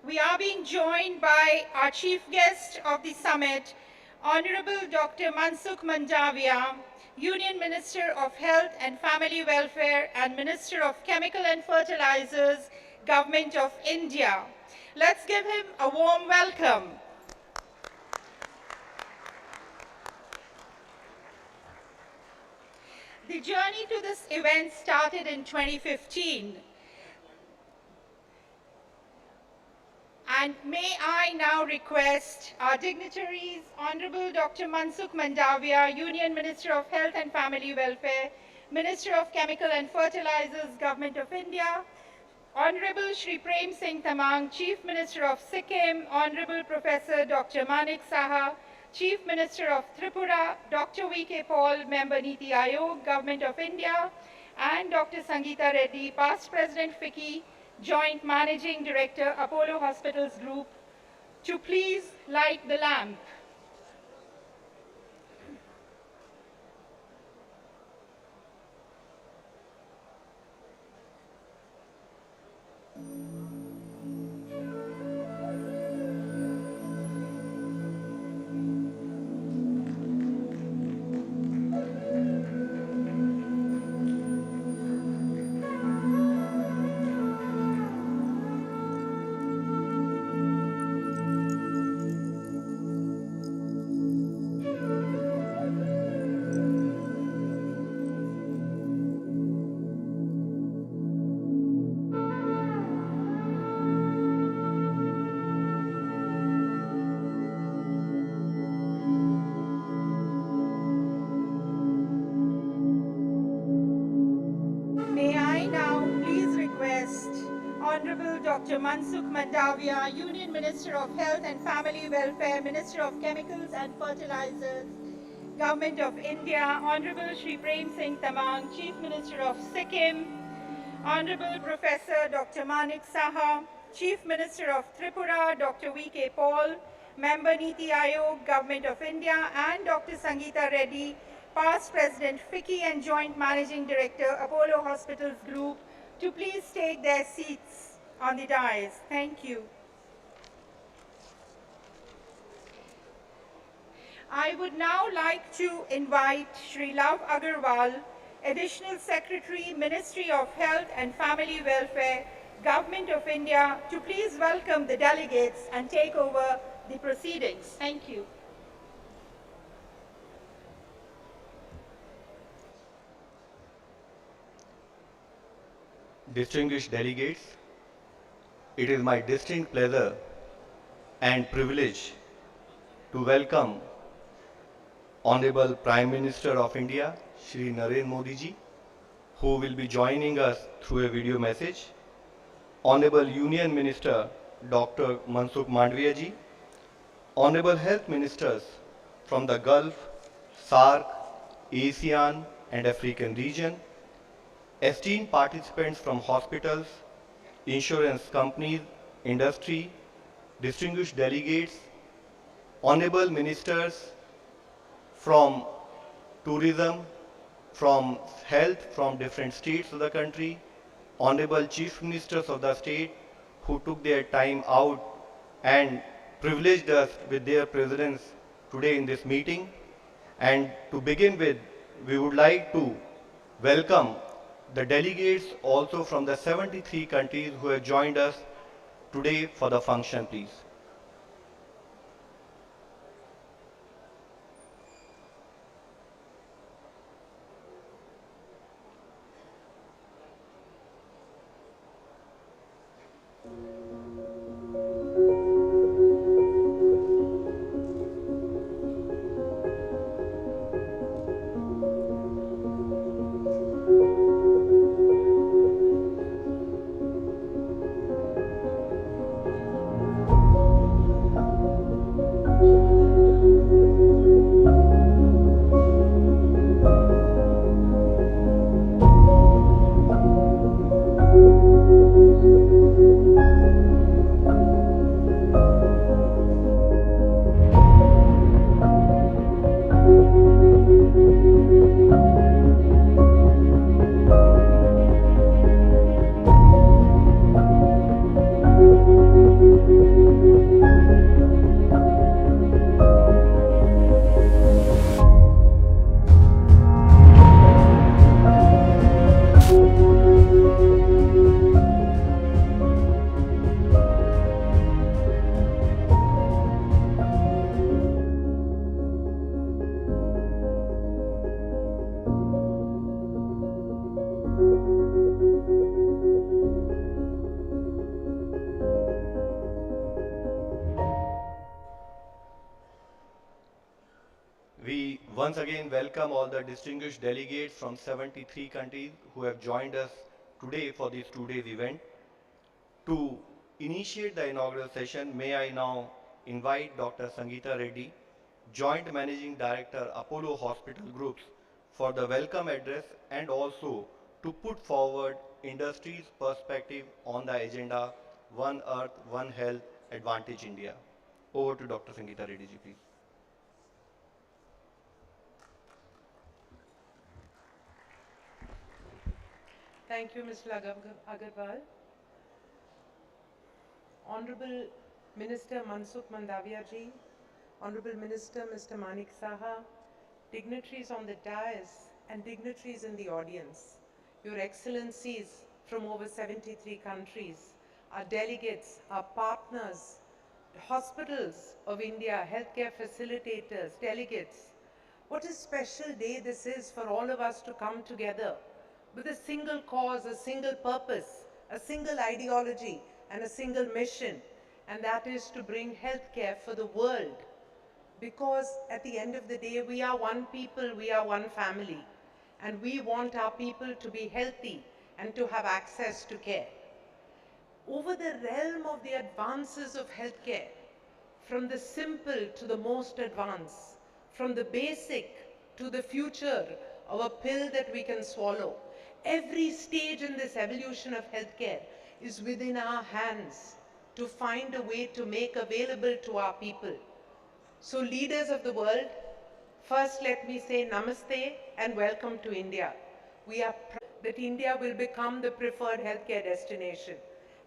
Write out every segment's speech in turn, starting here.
we are being joined by our chief guest of the summit, Honorable Dr. Mansukh Mandavia, Union Minister of Health and Family Welfare and Minister of Chemical and Fertilizers, Government of India. Let's give him a warm welcome. The journey to this event started in 2015. And may I now request our dignitaries, Honorable Dr. Mansukh Mandavia, Union Minister of Health and Family Welfare, Minister of Chemical and Fertilizers, Government of India, Honorable Shri Prem Singh Tamang, Chief Minister of Sikkim, Honorable Professor Dr. Manik Saha, Chief Minister of Tripura, Dr. V.K. Paul, Member Niti Aayog, Government of India, and Dr. Sangeeta Reddy, Past President FICCI, Joint Managing Director, Apollo Hospitals Group, to please light the lamp. May I now please request Honorable Dr. Mansukh Mandavia, Union Minister of Health and Family Welfare, Minister of Chemicals and Fertilizers, Government of India, Honorable Shri Prem Singh Tamang, Chief Minister of Sikkim, Honorable Professor Dr. Manik Saha, Chief Minister of Tripura, Dr. V.K. Paul, Member Niti Aayog, Government of India, and Dr. Sangeeta Reddy, Past President FICCI and Joint Managing Director, Apollo Hospitals Group, to please take their seats on the dais. Thank you. I would now like to invite Shri Love Agarwal, Additional Secretary, Ministry of Health and Family Welfare, Government of India, to please welcome the delegates and take over the proceedings. Thank you. Distinguished delegates, it is my distinct pleasure and privilege to welcome Honorable Prime Minister of India, Shri Narendra Modi ji, who will be joining us through a video message, Honorable Union Minister Dr. Mansukh Mandavia ji, Honorable Health Ministers from the Gulf, SAARC, ASEAN and African region, esteemed participants from hospitals, insurance companies, industry, distinguished delegates, honorable ministers from tourism, from health, from different states of the country, honorable chief ministers of the state who took their time out and privileged us with their presence today in this meeting. And to begin with, we would like to welcome the delegates also from the 73 countries who have joined us today for the function, please. Once again, welcome all the distinguished delegates from 73 countries who have joined us today for this 2 days event. To initiate the inaugural session, may I now invite Dr. Sangeeta Reddy, Joint Managing Director, Apollo Hospital Groups, for the welcome address and also to put forward industry's perspective on the agenda One Earth, One Health, Advantage India. Over to Dr. Sangeeta Reddy ji, please. Thank you, Mr. Agarwal. Honorable Minister Mansukh Mandaviya ji, Honorable Minister Mr. Manik Saha, dignitaries on the dais and dignitaries in the audience, Your Excellencies from over 73 countries, our delegates, our partners, hospitals of India, healthcare facilitators, delegates. What a special day this is for all of us to come together with a single cause, a single purpose, a single ideology, and a single mission, and that is to bring healthcare for the world. Because at the end of the day, we are one people, we are one family, and we want our people to be healthy and to have access to care. Over the realm of the advances of healthcare, from the simple to the most advanced, from the basic to the future of a pill that we can swallow, every stage in this evolution of healthcare is within our hands to find a way to make available to our people. So leaders of the world, first let me say namaste and welcome to India. We are proud that India will become the preferred healthcare destination.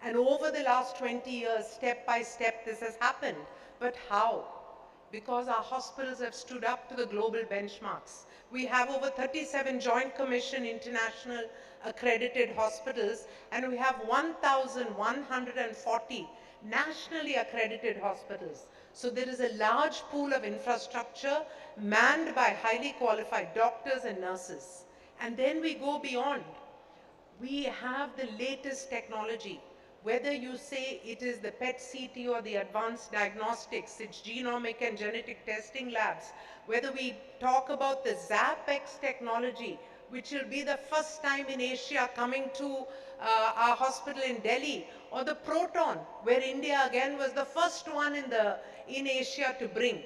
And over the last 20 years, step by step, this has happened. But how? Because our hospitals have stood up to the global benchmarks. We have over 37 Joint Commission international accredited hospitals, and we have 1,140 nationally accredited hospitals. So there is a large pool of infrastructure manned by highly qualified doctors and nurses. And then we go beyond. We have the latest technology. Whether you say it is the PET-CT or the advanced diagnostics, it's genomic and genetic testing labs, whether we talk about the ZapX technology, which will be the first time in Asia coming to our hospital in Delhi, or the Proton, where India again was the first one in Asia to bring.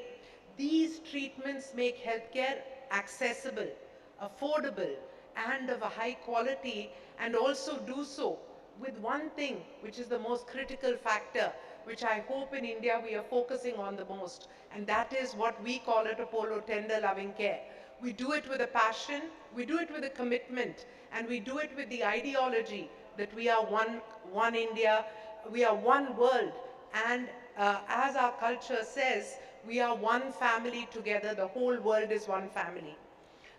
These treatments make healthcare accessible, affordable, and of a high quality, and also do so with one thing, which is the most critical factor, which I hope in India we are focusing on the most, and that is what we call at Apollo tender loving care. We do it with a passion, we do it with a commitment, and we do it with the ideology that we are one India, we are one world, and as our culture says, we are one family together, the whole world is one family.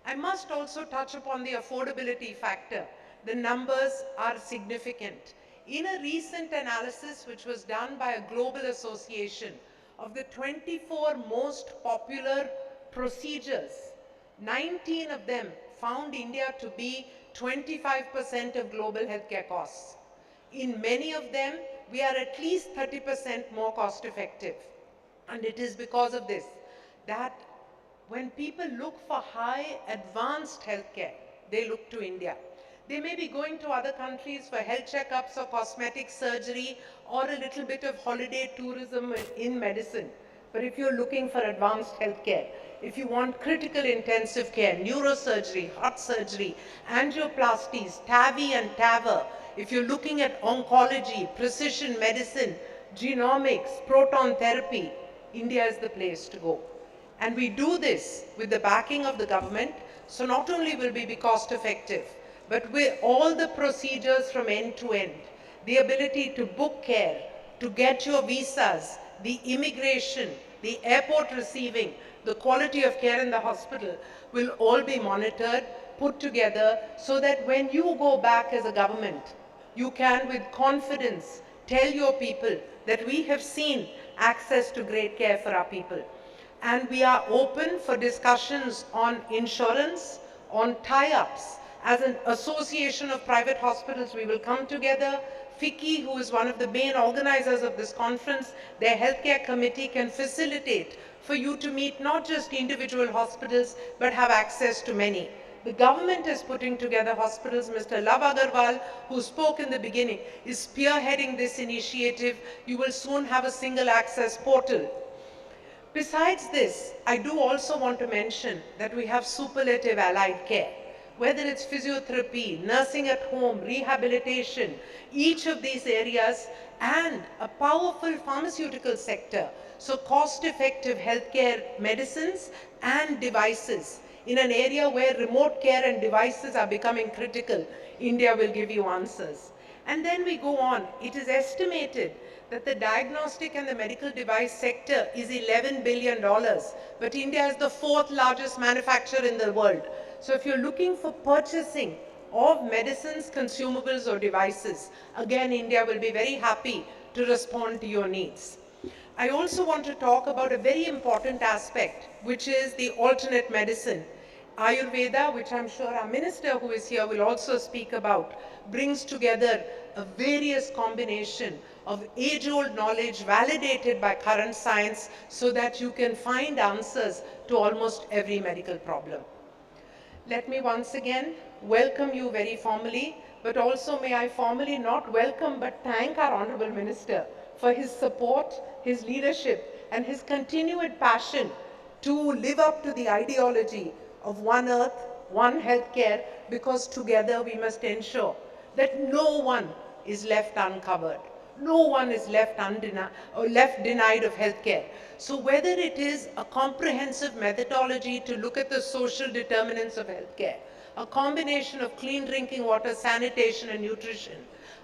I must also touch upon the affordability factor. The numbers are significant. In a recent analysis which was done by a global association of the 24 most popular procedures, 19 of them found India to be 25% of global healthcare costs. In many of them, we are at least 30% more cost effective. And it is because of this that when people look for high advanced healthcare, they look to India. They may be going to other countries for health checkups or cosmetic surgery or a little bit of holiday tourism in medicine. But if you're looking for advanced healthcare, if you want critical intensive care, neurosurgery, heart surgery, angioplasties, TAVI and TAVR, if you're looking at oncology, precision medicine, genomics, proton therapy, India is the place to go. And we do this with the backing of the government, so not only will we be cost effective, but with all the procedures from end to end, the ability to book care, to get your visas, the immigration, the airport receiving, the quality of care in the hospital will all be monitored, put together, so that when you go back as a government, you can with confidence tell your people that we have seen access to great care for our people. And we are open for discussions on insurance, on tie-ups. As an association of private hospitals, we will come together, FICCI, who is one of the main organizers of this conference, their healthcare committee can facilitate for you to meet not just individual hospitals, but have access to many. The government is putting together hospitals. Mr. Love Agarwal, who spoke in the beginning, is spearheading this initiative. You will soon have a single access portal. Besides this, I do also want to mention that we have superlative allied care. Whether it's physiotherapy, nursing at home, rehabilitation, each of these areas, and a powerful pharmaceutical sector. So cost-effective healthcare medicines and devices. In an area where remote care and devices are becoming critical, India will give you answers. And then we go on. It is estimated that the diagnostic and the medical device sector is $11 billion, but India is the fourth largest manufacturer in the world. So if you're looking for purchasing of medicines, consumables or devices, again India will be very happy to respond to your needs. I also want to talk about a very important aspect, which is the alternate medicine. Ayurveda, which I'm sure our minister who is here will also speak about, brings together a various combination of age-old knowledge validated by current science so that you can find answers to almost every medical problem. Let me once again welcome you very formally, but also may I formally not welcome but thank our Honorable Minister for his support, his leadership, and his continued passion to live up to the ideology of one earth, one healthcare, because together we must ensure that no one is left uncovered. No one is left denied of healthcare. So whether it is a comprehensive methodology to look at the social determinants of healthcare, a combination of clean drinking water, sanitation and nutrition,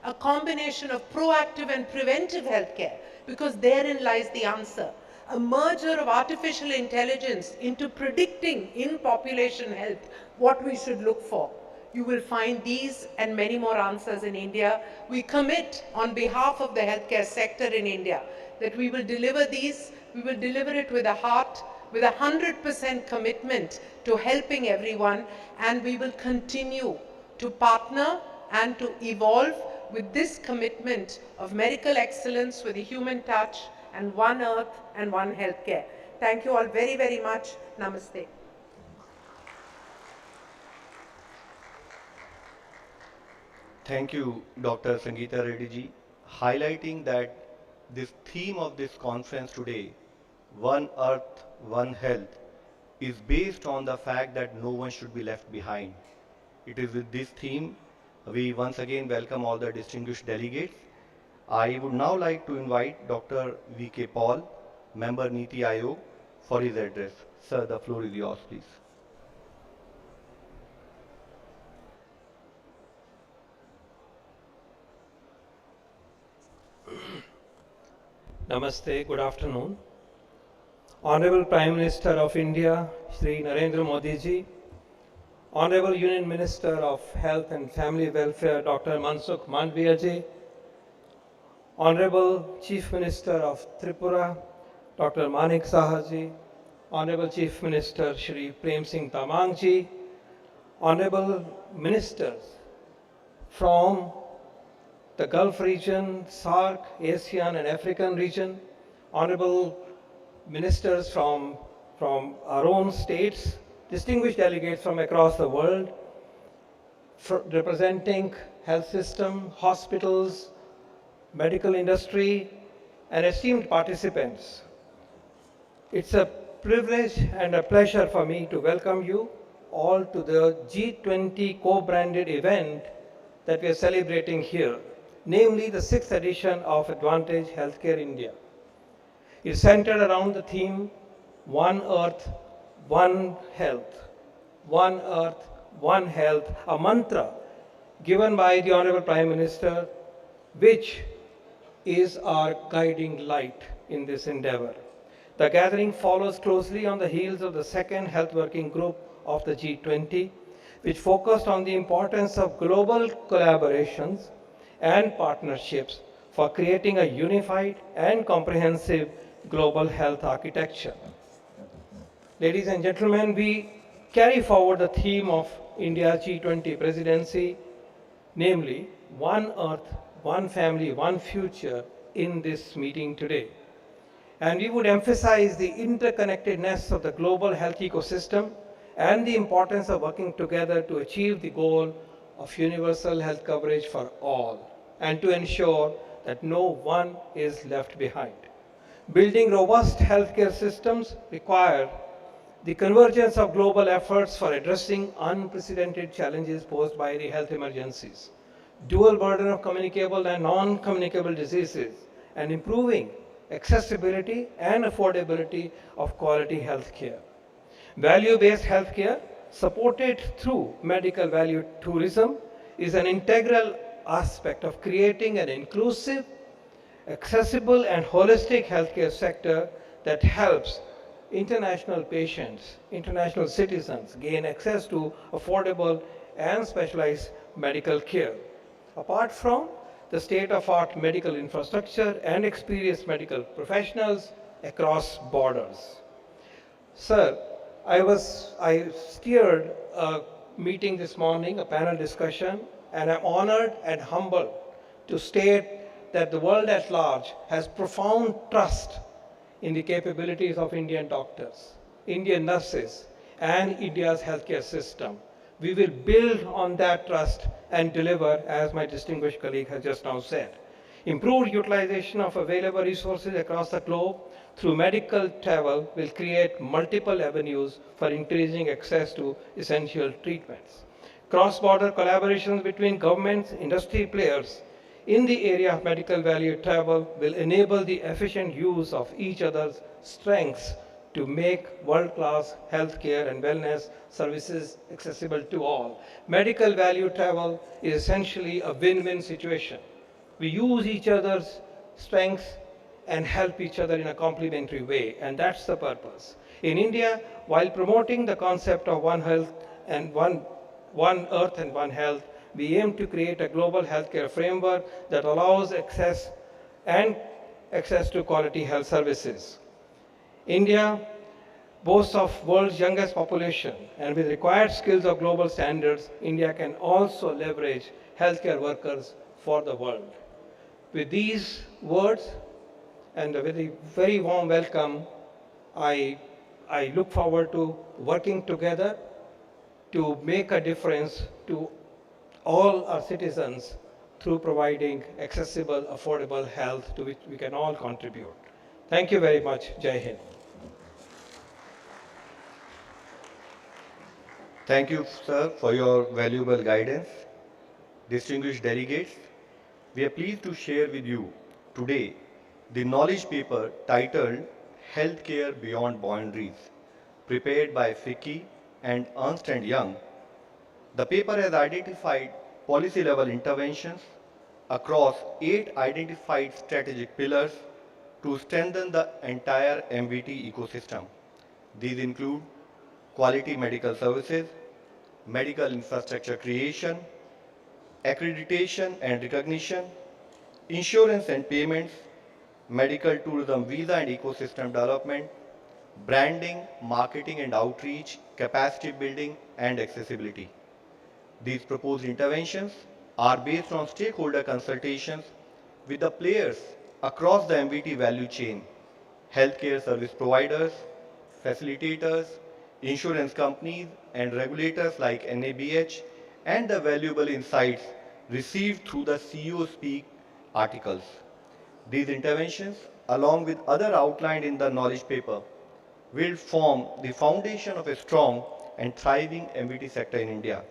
a combination of proactive and preventive healthcare, because therein lies the answer. A merger of artificial intelligence into predicting in population health what we should look for. You will find these and many more answers in India. We commit on behalf of the healthcare sector in India that we will deliver these, we will deliver it with a heart, with 100% commitment to helping everyone, and we will continue to partner and to evolve with this commitment of medical excellence with a human touch and one earth and one healthcare. Thank you all very, very much. Namaste. Thank you, Dr. Sangeeta Reddy ji, highlighting that this theme of this conference today, One Earth, One Health, is based on the fact that no one should be left behind. It is with this theme we once again welcome all the distinguished delegates. I would now like to invite Dr. V.K. Paul, Member Niti Aayog, for his address. Sir, the floor is yours, please. Namaste, good afternoon. Honorable Prime Minister of India, Shri Narendra Modi ji, Honorable Union Minister of Health and Family Welfare, Dr. Mansukh Mandavia ji, Honorable Chief Minister of Tripura, Dr. Manik Saha ji, Honorable Chief Minister Shri Prem Singh Tamang ji, Honorable Ministers from the Gulf region, SAARC, ASEAN and African region, Honorable Ministers from our own states, distinguished delegates from across the world, representing health system, hospitals, medical industry, and esteemed participants. It's a privilege and a pleasure for me to welcome you all to the G20 co-branded event that we are celebrating here, namely the 6th edition of Advantage Healthcare India. It's centered around the theme, One Earth, One Health. One Earth, One Health, a mantra given by the Honorable Prime Minister, which is our guiding light in this endeavor. The gathering follows closely on the heels of the second health working group of the G20, which focused on the importance of global collaborations and partnerships for creating a unified and comprehensive global health architecture. Ladies and gentlemen, we carry forward the theme of India's G20 presidency, namely One Earth, one family, one future in this meeting today. And we would emphasize the interconnectedness of the global health ecosystem and the importance of working together to achieve the goal of universal health coverage for all and to ensure that no one is left behind. Building robust healthcare systems require the convergence of global efforts for addressing unprecedented challenges posed by the health emergencies, dual burden of communicable and non-communicable diseases, and improving accessibility and affordability of quality health care. Value-based healthcare, supported through medical value tourism, is an integral aspect of creating an inclusive, accessible and holistic healthcare sector that helps international patients, international citizens gain access to affordable and specialized medical care. Apart from the state-of-art medical infrastructure and experienced medical professionals across borders. Sir, I steered a meeting this morning, a panel discussion, and I'm honored and humbled to state that the world at large has profound trust in the capabilities of Indian doctors, Indian nurses, and India's healthcare system. We will build on that trust and deliver, as my distinguished colleague has just now said. Improved utilization of available resources across the globe through medical travel will create multiple avenues for increasing access to essential treatments. Cross-border collaborations between governments, industry players in the area of medical value travel will enable the efficient use of each other's strengths to make world-class healthcare and wellness services accessible to all. Medical value travel is essentially a win-win situation. We use each other's strengths and help each other in a complementary way, and that's the purpose. In India, while promoting the concept of one health and one earth and one health, we aim to create a global healthcare framework that allows access to quality health services. India boasts of world's youngest population, and with required skills of global standards, India can also leverage healthcare workers for the world. With these words and a very warm welcome, I, I look forward to working together to make a difference to all our citizens through providing accessible, affordable health to which we can all contribute. Thank you very much. Jai Hind. Thank you, sir, for your valuable guidance. Distinguished delegates, we are pleased to share with you today the knowledge paper titled Healthcare Beyond Boundaries, prepared by Ficky and Ernst& Young. The paper has identified policy-level interventions across 8 identified strategic pillars to strengthen the entire MVT ecosystem. These include quality medical services, medical infrastructure creation, accreditation and recognition, insurance and payments, medical tourism visa and ecosystem development, branding, marketing and outreach, capacity building, and accessibility. These proposed interventions are based on stakeholder consultations with the players across the MVT value chain, healthcare service providers, facilitators, insurance companies, and regulators like NABH, and the valuable insights received through the CEO Speak articles. These interventions, along with other outlined in the knowledge paper, will form the foundation of a strong and thriving MVT sector in India.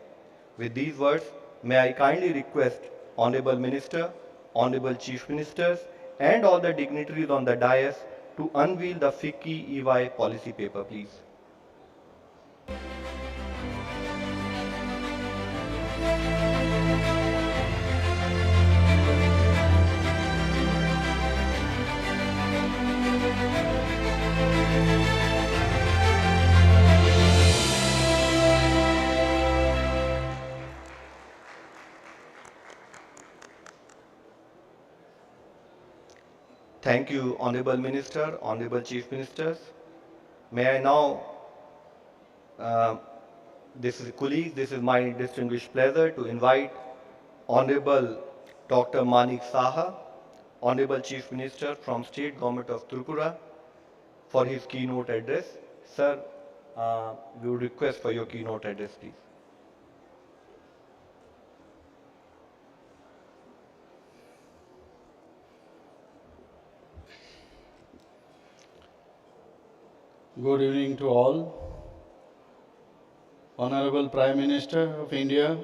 With these words, may I kindly request Honorable Minister, Honorable Chief Ministers, and all the dignitaries on the dais to unveil the FICCI EY policy paper, please. Thank you, Honorable Minister, Honorable Chief Ministers. May I now, uh, this is colleagues, this is my distinguished pleasure to invite Honorable Dr. Manik Saha, Honorable Chief Minister from State Government of Tripura, for his keynote address. Sir, we would request for your keynote address, please. Good evening to all. Honorable Prime Minister of India,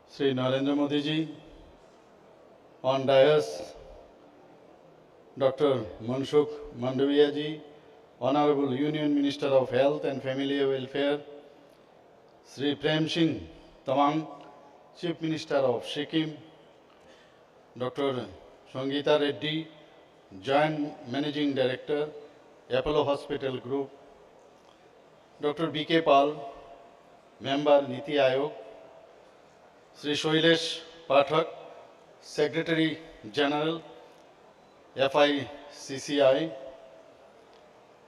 Sri Narendra Modi ji, on dais, Dr. Mansukh Mandaviya ji, Honorable Union Minister of Health and Family Welfare, Sri Prem Singh Tamang, Chief Minister of Sikkim, Dr. Sangeeta Reddy, Joint Managing Director, Apollo Hospital Group, Dr. B.K. Pal, Member Niti Aayog, Sri Shailesh Pathak, Secretary General, FICCI,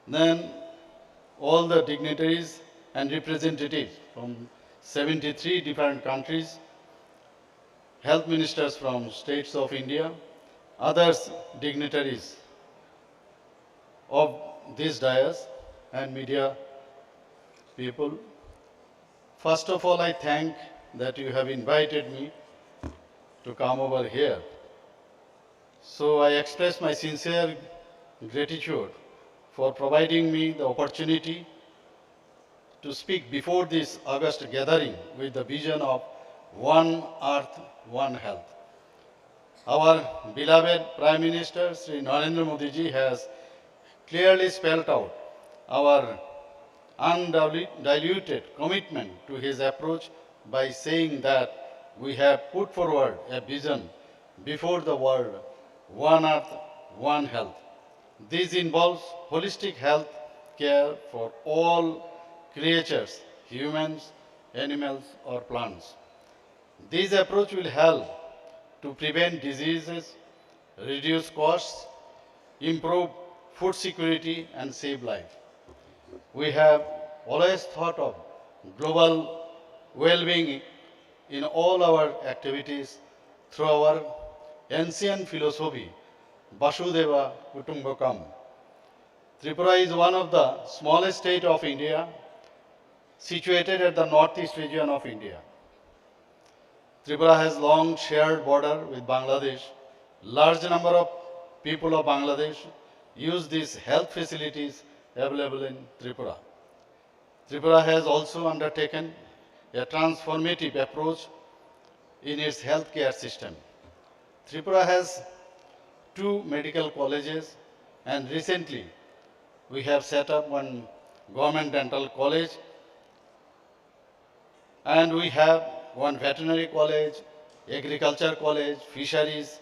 then all the dignitaries and representatives from 73 different countries, health ministers from states of India, others dignitaries of this dais and media people. First of all, I thank that you have invited me to come over here. So I express my sincere gratitude for providing me the opportunity to speak before this August gathering with the vision of One Earth, One Health. Our beloved Prime Minister, Sri Narendra Modi ji, has clearly spelled out our undiluted commitment to his approach by saying that we have put forward a vision before the world, One Earth, One Health. This involves holistic health care for all creatures, humans, animals, or plants. This approach will help to prevent diseases, reduce costs, improve food security, and save life. We have always thought of global well-being in all our activities through our ancient philosophy, Vasudeva Kutumbakam. Tripura is one of the smallest states of India, situated at the northeast region of India. Tripura has long shared border with Bangladesh. Large number of people of Bangladesh use these health facilities available in Tripura. Tripura has also undertaken a transformative approach in its healthcare system. Tripura has 2 medical colleges, and recently we have set up one government dental college, and we have one veterinary college, agriculture college, fisheries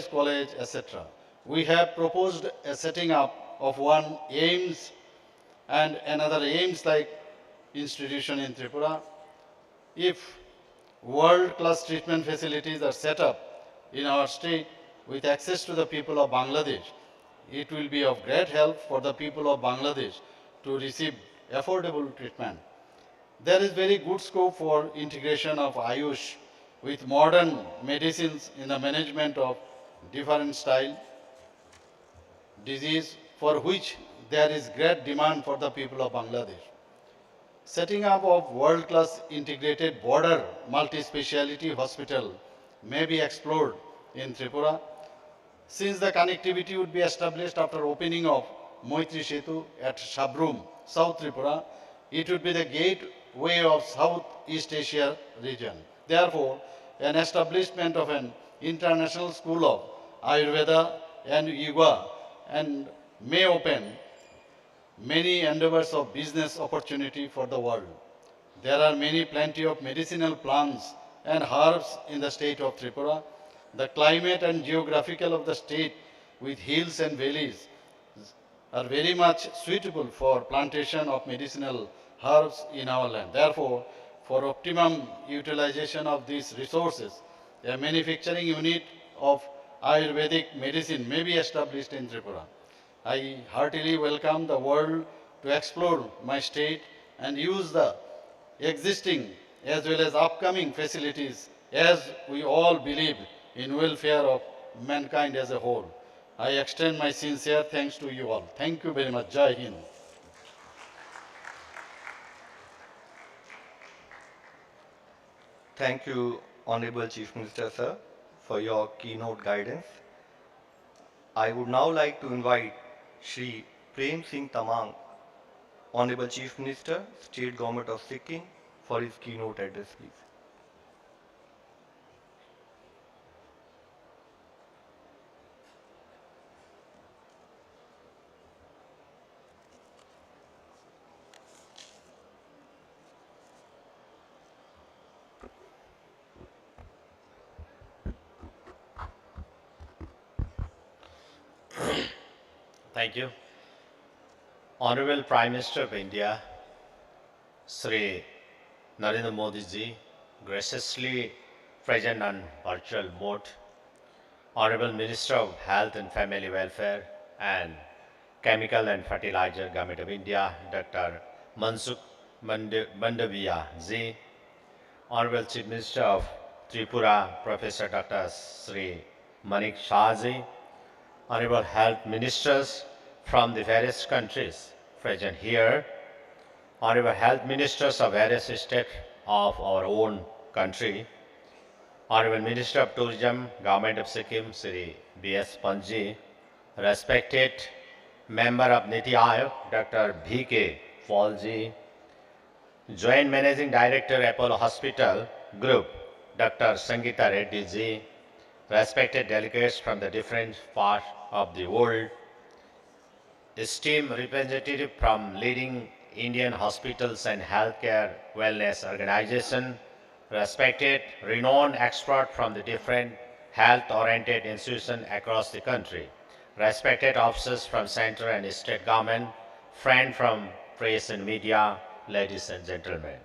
college, etc. We have proposed a setting up of one AIMS and another AIMS-like institution in Tripura. If world-class treatment facilities are set up in our state with access to the people of Bangladesh, it will be of great help for the people of Bangladesh to receive affordable treatment. There is very good scope for integration of Ayush with modern medicines in the management of different style disease for which there is great demand for the people of Bangladesh. Setting up of world-class integrated border multi-speciality hospital may be explored in Tripura, since the connectivity would be established after opening of Moitri Setu at Shabrum, South Tripura. It would be the gateway of Southeast Asia region. Therefore, an establishment of an international school of Ayurveda and Yoga and may open many endeavors of business opportunity for the world. There are plenty of medicinal plants and herbs in the state of Tripura. The climate and geographical of the state with hills and valleys are very much suitable for plantation of medicinal herbs in our land. Therefore, for optimum utilization of these resources, a manufacturing unit of Ayurvedic medicine may be established in Tripura. I heartily welcome the world to explore my state and use the existing as well as upcoming facilities as we all believe in welfare of mankind as a whole. I extend my sincere thanks to you all. Thank you very much. Jai Hind. Thank you, Honorable Chief Minister, sir, for your keynote guidance. I would now like to invite Shri Prem Singh Tamang, Honorable Chief Minister, State Government of Sikkim, for his keynote address, please. Thank you. Honorable Prime Minister of India, Sri Narendra Modi ji, graciously present on virtual mode, Honorable Minister of Health and Family Welfare and Chemical and Fertilizer Government of India, Dr. Mansukh Mandaviya ji, Honorable Chief Minister of Tripura, Professor Dr. Sri Manik Shah ji, Honorable Health Ministers from the various countries present here, Honorable Health Ministers of various states of our own country, Honorable Minister of Tourism, Government of Sikkim, Sri B.S. Panji, respected Member of Niti Aayog, Dr. B.K. Paulji, Joint Managing Director, Apollo Hospital Group, Dr. Sangeeta Reddy ji, respected delegates from the different parts of the world, esteemed representative from leading Indian hospitals and healthcare wellness organizations, respected renowned experts from the different health-oriented institutions across the country, respected officers from central and state government, friends from press and media, ladies and gentlemen.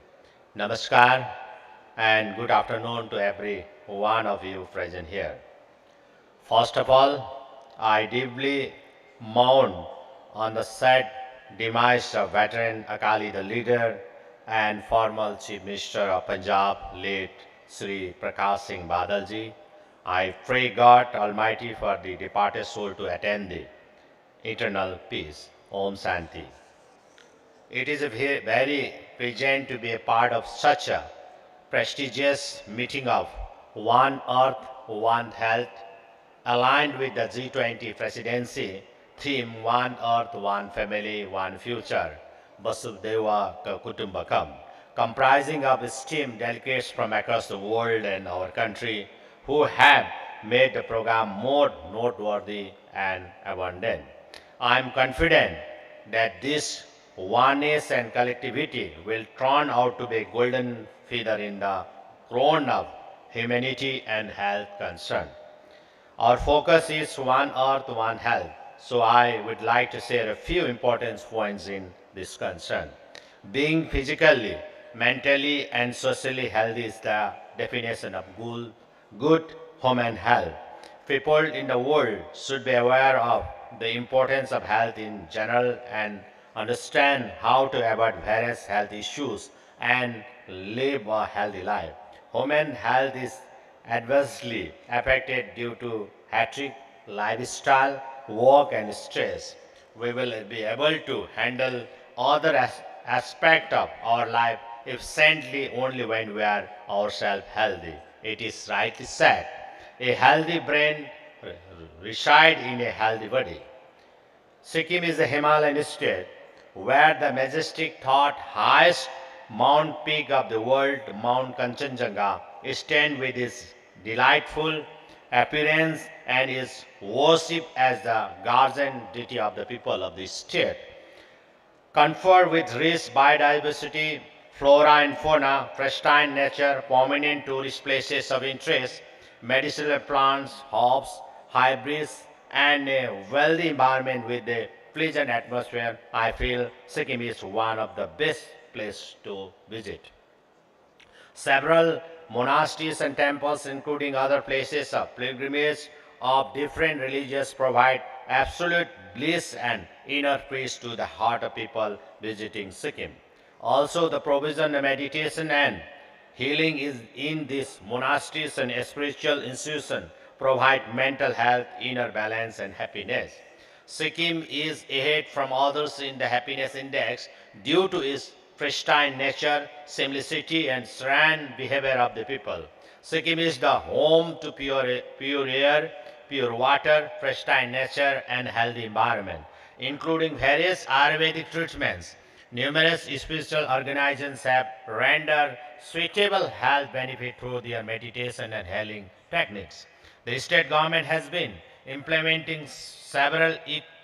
Namaskar and good afternoon to every one of you present here. First of all, I deeply mourn on the sad demise of veteran Akali, the leader and former Chief Minister of Punjab, late Sri Prakash Singh Badal ji. I pray God Almighty for the departed soul to attain the eternal peace. Om Shanti. It is a very pleasant to be a part of such a prestigious meeting of One Earth, One Health, aligned with the G20 presidency theme One Earth, One Family, One Future, Vasudhaiva Kutumbakam, comprising of esteemed delegates from across the world and our country who have made the program more noteworthy and abundant. I am confident that this oneness and collectivity will turn out to be a golden feather in the crown of humanity and health concern. Our focus is One Earth, One Health. So I would like to share a few important points in this concern. Being physically, mentally, and socially healthy is the definition of good human health. People in the world should be aware of the importance of health in general and understand how to avoid various health issues and live a healthy life. Human health is adversely affected due to hectic lifestyle, work and stress. We will be able to handle other aspect of our life efficiently only when we are ourselves healthy. It is rightly said, a healthy brain resides in a healthy body. Sikkim is a Himalayan state where the majestic thought highest mount peak of the world, Mount Kanchenjunga, stands with its delightful appearance and is worshipped as the guardian deity of the people of the state. Conferred with rich biodiversity, flora and fauna, pristine nature, prominent tourist places of interest, medicinal plants, herbs, hybrids, and a wealthy environment with a pleasant atmosphere, I feel Sikkim is one of the best places to visit. Several monasteries and temples, including other places of pilgrimage of different religions, provide absolute bliss and inner peace to the heart of people visiting Sikkim. Also, the provision of meditation and Healing is in these monasteries and spiritual institutions provide mental health, inner balance, and happiness. Sikkim is ahead from others in the happiness index due to its pristine nature, simplicity, and serene behavior of the people. Sikkim is the home to pure air, pure water, pristine nature, and healthy environment, including various Ayurvedic treatments. Numerous spiritual organizations have rendered suitable health benefit through their meditation and healing techniques. The state government has been implementing several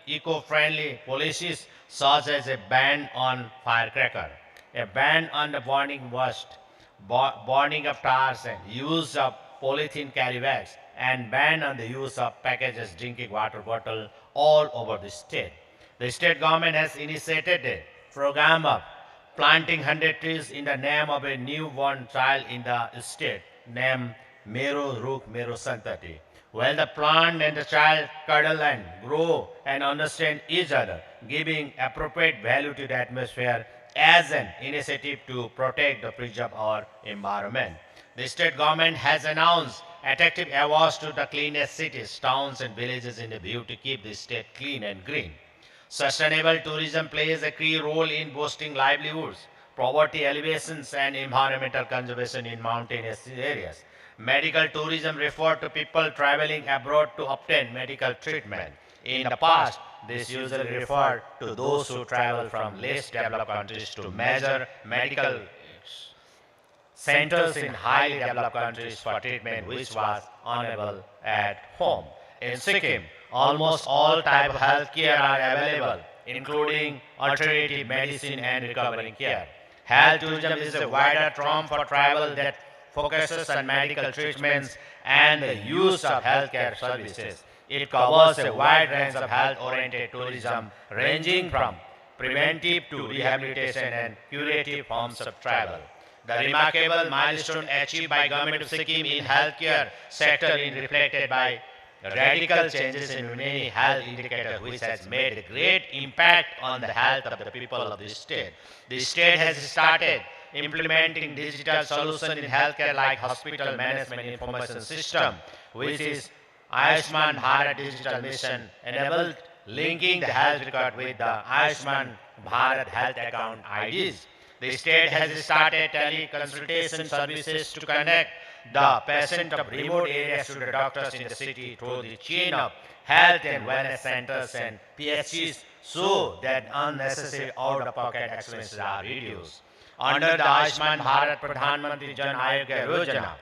eco-friendly policies such as a ban on firecracker, a ban on the burning waste, burning of tires and use of polythene carry bags, and ban on the use of packages drinking water bottle all over the state. The state government has initiated a program of planting 100 trees in the name of a newborn child in the state named Mero Ruk Mero Santati. While the plant and the child cuddle and grow and understand each other, giving appropriate value to the atmosphere as an initiative to protect and preserve our environment. The state government has announced attractive awards to the cleanest cities, towns, and villages in a view to keep the state clean and green. Sustainable tourism plays a key role in boosting livelihoods, poverty alleviations, and environmental conservation in mountainous areas. Medical tourism refers to people traveling abroad to obtain medical treatment. In the past, this usually referred to those who travel from less developed countries to major medical centers in highly developed countries for treatment which was unable at home. In Sikkim, almost all types of healthcare are available, including alternative medicine and recovery care. Health tourism is a wider term for travel that focuses on medical treatments and the use of healthcare services. It covers a wide range of health-oriented tourism, ranging from preventive to rehabilitation and curative forms of travel. The remarkable milestone achieved by Government of Sikkim in healthcare sector is reflected by radical changes in many health indicators which has made a great impact on the health of the people of the state. The state has started implementing digital solutions in healthcare like hospital management information system, which is Ayushman Bharat Digital Mission, enabled linking the health record with the Ayushman Bharat Health Account IDs. The state has started teleconsultation services to connect the patient of remote areas to the doctors in the city through the chain of health and wellness centers and PHCs so that unnecessary out-of-pocket expenses are reduced. Under the Ayushman Bharat Pradhan Mantri Jan Arogya Yojana,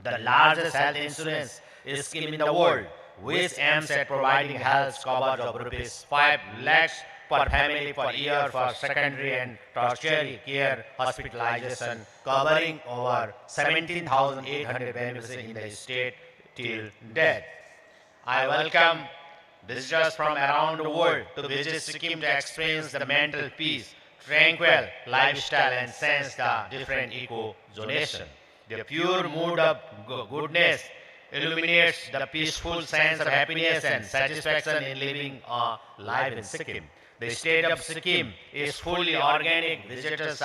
the largest health insurance scheme in the world, which aims at providing health coverage of rupees 5 lakhs per family per year for secondary and tertiary care hospitalization, covering over 17,800 beneficiaries in the state till date. I welcome visitors from around the world to visit Sikkim to experience the mental peace, tranquil lifestyle, and sense the different eco-zonation. The pure mood of goodness illuminates the peaceful sense of happiness and satisfaction in living a life in Sikkim. The state of Sikkim is fully organic. Visitors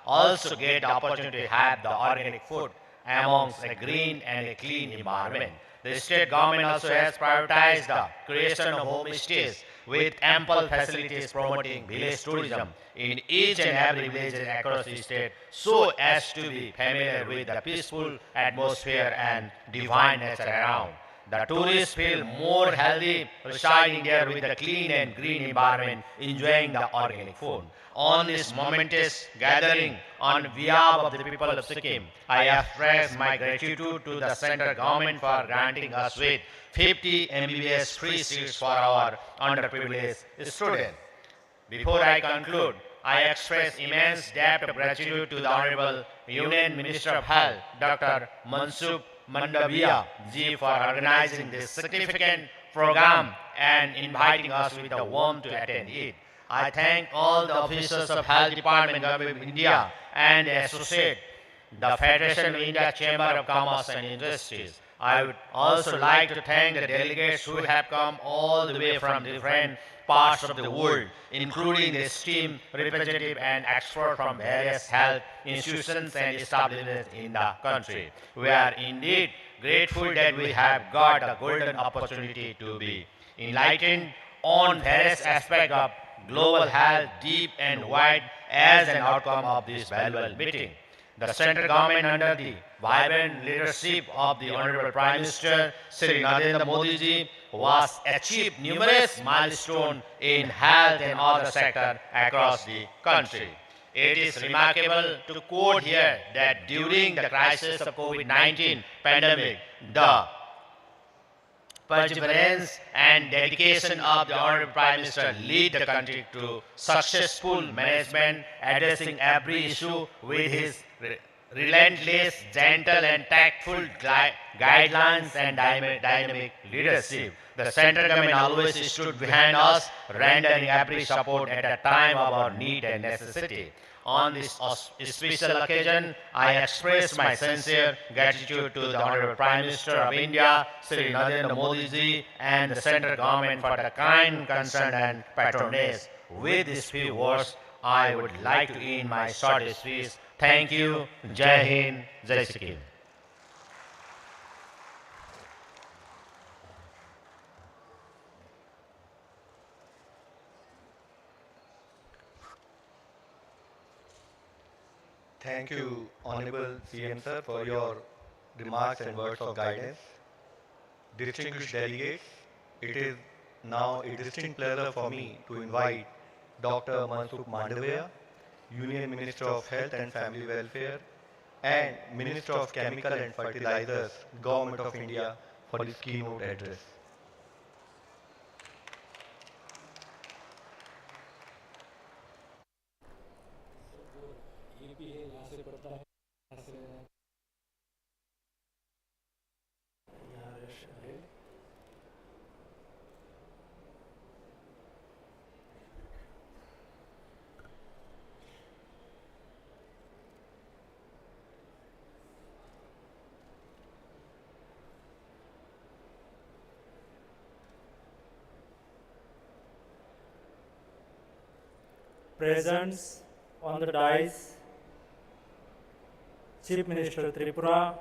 also get the opportunity to have the organic food amongst a green and a clean environment. The state government also has prioritized the creation of homestays with ample facilities promoting village tourism in each and every village across the state so as to be familiar with the peaceful atmosphere and divine nature around. The tourists feel more healthy residing there with a clean and green environment, enjoying the organic food. On this momentous gathering on behalf of the people of Sikkim, I express my gratitude to the central government for granting us with 50 MBBS free seats for our underprivileged students. Before I conclude, I express immense debt of gratitude to the Honorable Union Minister of Health, Dr. Mansukh Mandaviya ji, for organizing this significant program and inviting us with a warm to attend it. I thank all the officers of Health Department, Government of India, and the Associate, the Federation of India Chamber of Commerce and Industries, I would also like to thank the delegates who have come all the way from different parts of the world, including the esteemed representative and expert from various health institutions and establishments in the country. We are indeed grateful that we have got the golden opportunity to be enlightened on various aspects of global health, deep and wide, as an outcome of this valuable meeting. The central government, under the vibrant leadership of the Honorable Prime Minister Sri Narendra Modi ji, was achieved numerous milestones in health and other sectors across the country. It is remarkable to quote here that during the crisis of COVID-19 pandemic, the perseverance and dedication of the Honorable Prime Minister lead the country to successful management, addressing every issue with his relentless, gentle, and tactful guidelines and dynamic leadership. The central government always stood behind us, rendering every support at a time of our need and necessity. On this special occasion, I express my sincere gratitude to the Honorable Prime Minister of India, Sri Narendra Modi ji, and the central government for the kind concern and patronage. With these few words, I would like to end my short speech. Thank you. Jai Hind, Jai Sikkim. Thank you, Honorable CM Sir, for your remarks and words of guidance. Distinguished delegates, it is now a distinct pleasure for me to invite Dr. Mansukh Mandavia, Union Minister of Health and Family Welfare, and Minister of Chemical and Fertilizers, Government of India, for his keynote address. Presents on the dais, Chief Minister Tripura,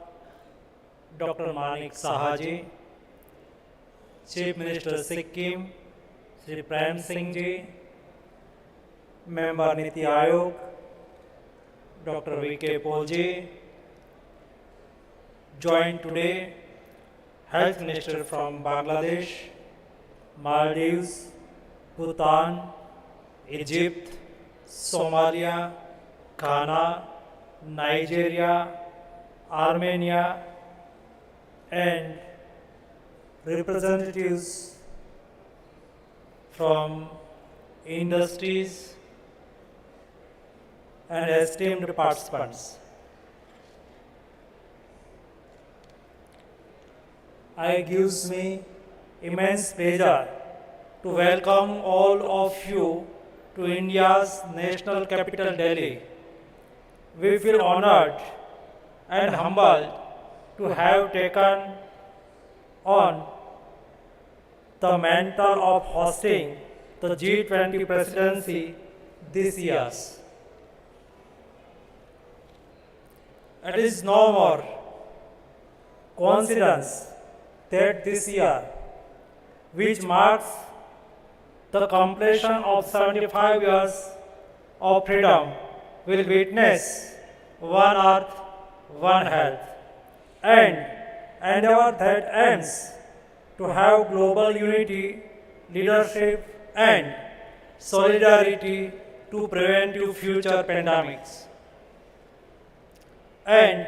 Dr. Manik Sahaji, Chief Minister Sikkim, Sri Prem Singh ji, Member Niti Aayog, Dr. V.K. Paul ji, joined today Health Minister from Bangladesh, Maldives, Bhutan, Egypt, Somalia, Ghana, Nigeria, Armenia, and representatives from industries and esteemed participants. It gives me immense pleasure to welcome all of you to India's national capital, Delhi. We feel honored and humbled to have taken on the mantle of hosting the G20 presidency this year. It is no more coincidence that this year, which marks the completion of 75 years of freedom, will witness one earth, one health, and endeavor that aims to have global unity, leadership, and solidarity to prevent future pandemics and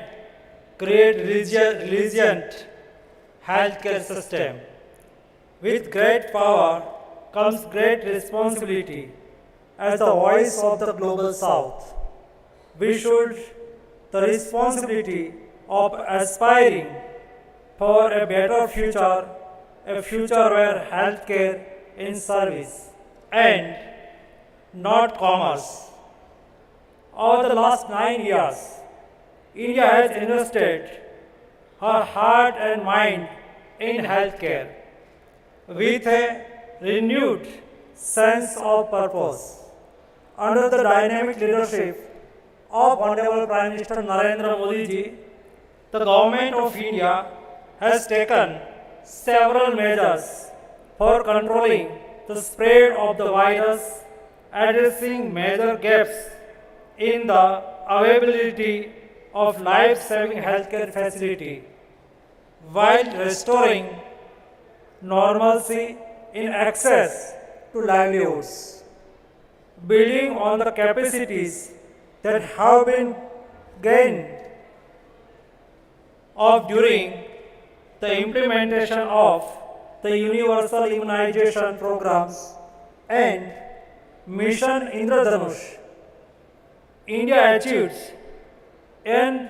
create resilient healthcare system. With great power comes great responsibility. As the voice of the global South, we should the responsibility of aspiring for a better future, a future where healthcare is service and not commerce. Over the last 9 years, India has invested her heart and mind in healthcare with a renewed sense of purpose. Under the dynamic leadership of Honorable Prime Minister Narendra Modi ji, the Government of India has taken several measures for controlling the spread of the virus, addressing major gaps in the availability of life-saving healthcare facility, while restoring normalcy in access to livelihoods, building on the capacities that have been gained of during the implementation of the universal immunization programs and Mission Indradhanush. India achieved an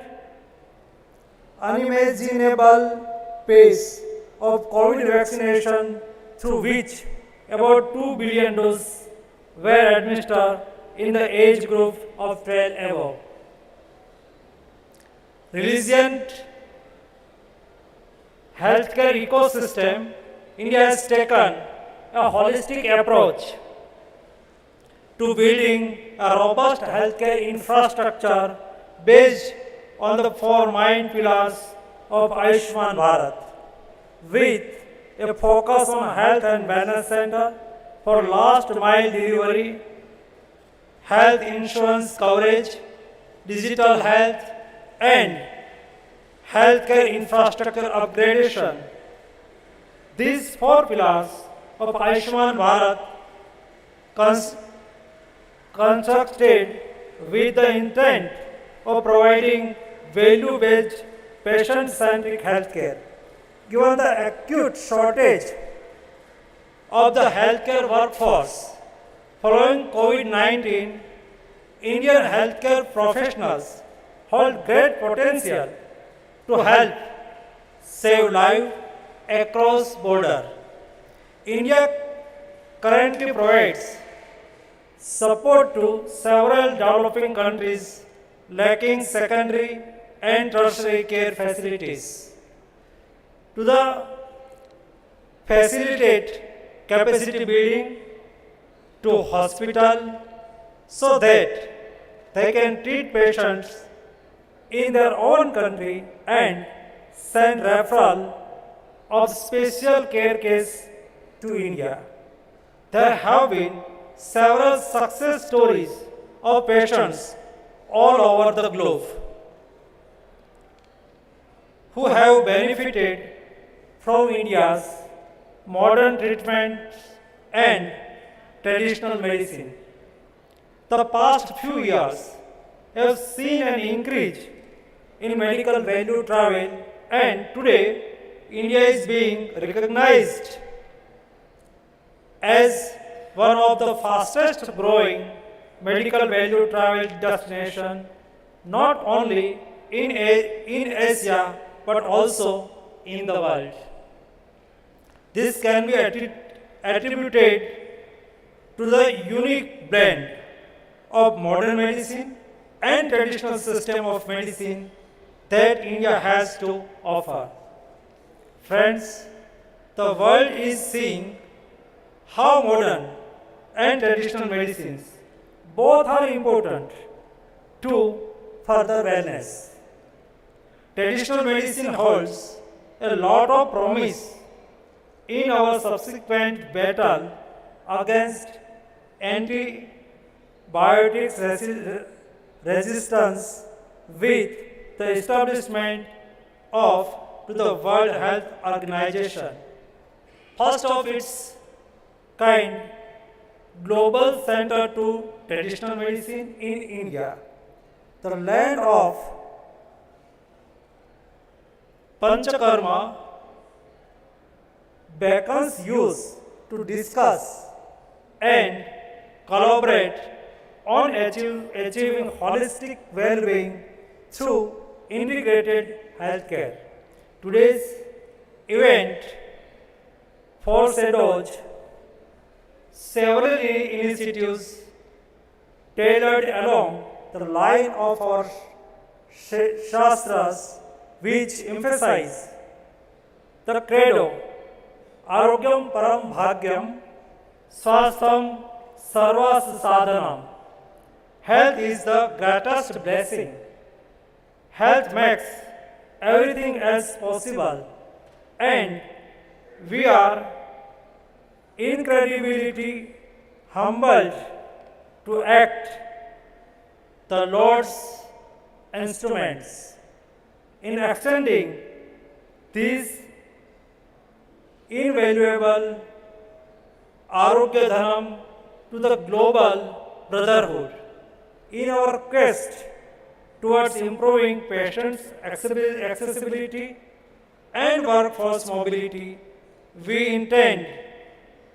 unimaginable pace of COVID vaccination through which about 2 billion doses were administered in the age group of 12 above. Resilient healthcare ecosystem, India has taken a holistic approach to building a robust healthcare infrastructure based on the four main pillars of Ayushman Bharat, with a focus on health and wellness center for last mile delivery, health insurance coverage, digital health, and healthcare infrastructure upgradation. These four pillars of Ayushman Bharat constructed with the intent of providing value-based, patient-centric healthcare. Given the acute shortage of the healthcare workforce following COVID-19, Indian healthcare professionals hold great potential to help save lives across border. India currently provides support to several developing countries lacking secondary and tertiary care facilities. To the facilitate capacity building to hospital so that they can treat patients in their own country and send referral of special care case to India. There have been several success stories of patients all over the globe who have benefited from India's modern treatments and traditional medicine. The past few years have seen an increase in medical value travel, and today India is being recognized as one of the fastest growing medical value travel destination, not only in Asia but also in the world. This can be attributed to the unique blend of modern medicine and traditional system of medicine that India has to offer. Friends, the world is seeing how modern and traditional medicines both are important to further wellness. Traditional medicine holds a lot of promise in our subsequent battle against antibiotics resistance with the establishment of the World Health Organization, first of its kind global center to traditional medicine in India, the land of Panchakarma beckons youth to discuss and collaborate on achieving holistic well-being through integrated healthcare. Today's event foreshadows several initiatives tailored along the line of our Shastras which emphasize the credo Arogyam Param Bhagyam Swastham Sarvas Sadhanam. Health is the greatest blessing. Health makes everything else possible, and we are incredibly humbled to act the Lord's instruments in extending these invaluable Arogya Dhanam to the global brotherhood. In our quest towards improving patients' accessibility and workforce mobility, we intend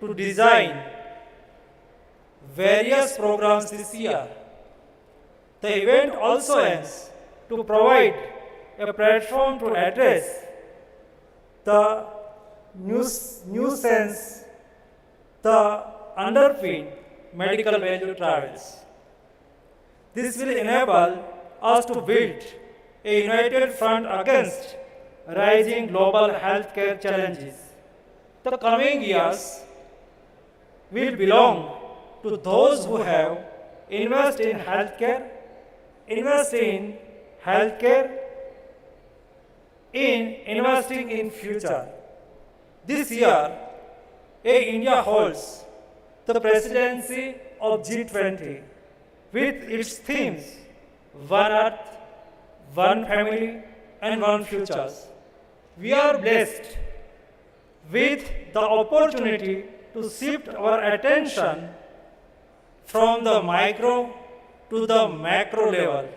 to design various programs this year. The event also aims to provide a platform to address the nuisance the underpin medical value travels. This will enable us to build a united front against rising global healthcare challenges. The coming years will belong to those who have invested in healthcare, in investing in future. This year, India holds the presidency of G20 with its themes One Earth, One Family and One Futures. We are blessed with the opportunity to shift our attention from the micro to the macro level.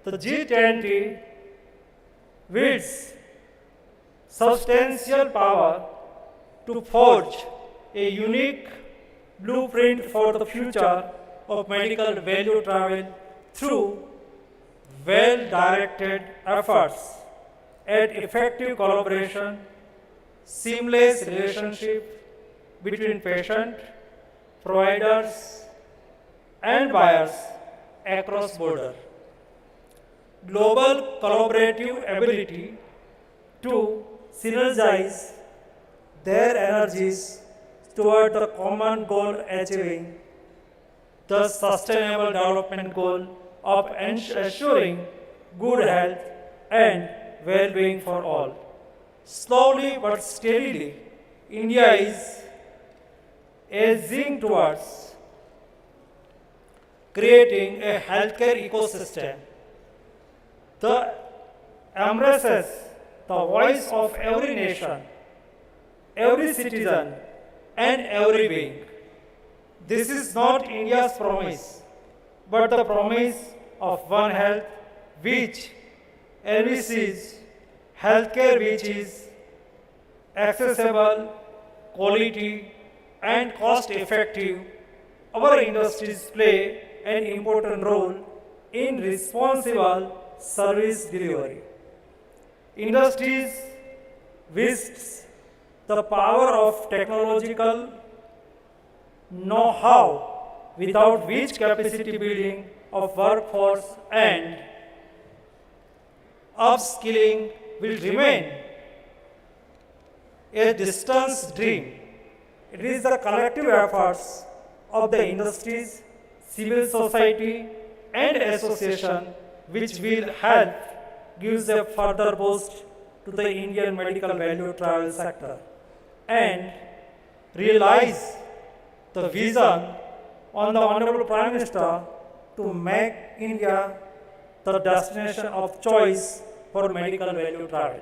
The G20 wields substantial power to forge a unique blueprint for the future of medical value travel through well-directed efforts at effective collaboration, seamless relationship between patient, providers, and buyers across border. Global collaborative ability to synergize their energies toward the common goal achieving the sustainable development goal of ensuring good health and well-being for all. Slowly but steadily, India is edging towards creating a healthcare ecosystem that embraces the voice of every nation, every citizen, and every being. This is not India's promise, but the promise of One Health, which envisages healthcare which is accessible, quality, and cost effective. Our industries play an important role in responsible service delivery. Industries wields the power of technological know-how without which capacity building of workforce and upskilling will remain a distant dream. It is the collective efforts of the industries, civil society, and association which will help gives a further boost to the Indian medical value travel sector and realize the vision on the Honorable Prime Minister to make India the destination of choice for medical value travel.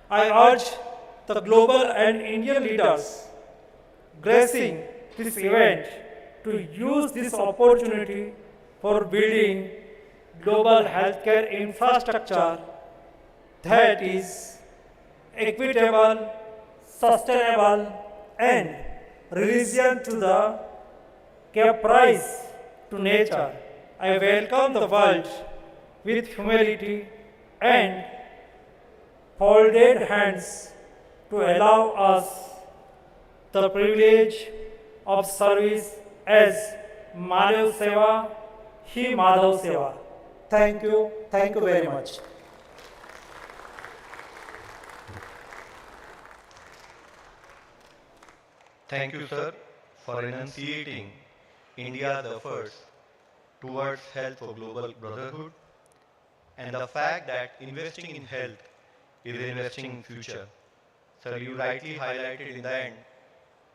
I urge the global and Indian leaders gracing this event to use this opportunity for building global healthcare infrastructure that is equitable, sustainable, and resilient to the caprice to nature. I welcome the world with humility and folded hands to allow us the privilege of service as Madhav Seva, He Madhav Seva. Thank you very much. Thank you, sir, for enunciating India's efforts towards health for global brotherhood and the fact that investing in health is investing in future. Sir, you rightly highlighted in the end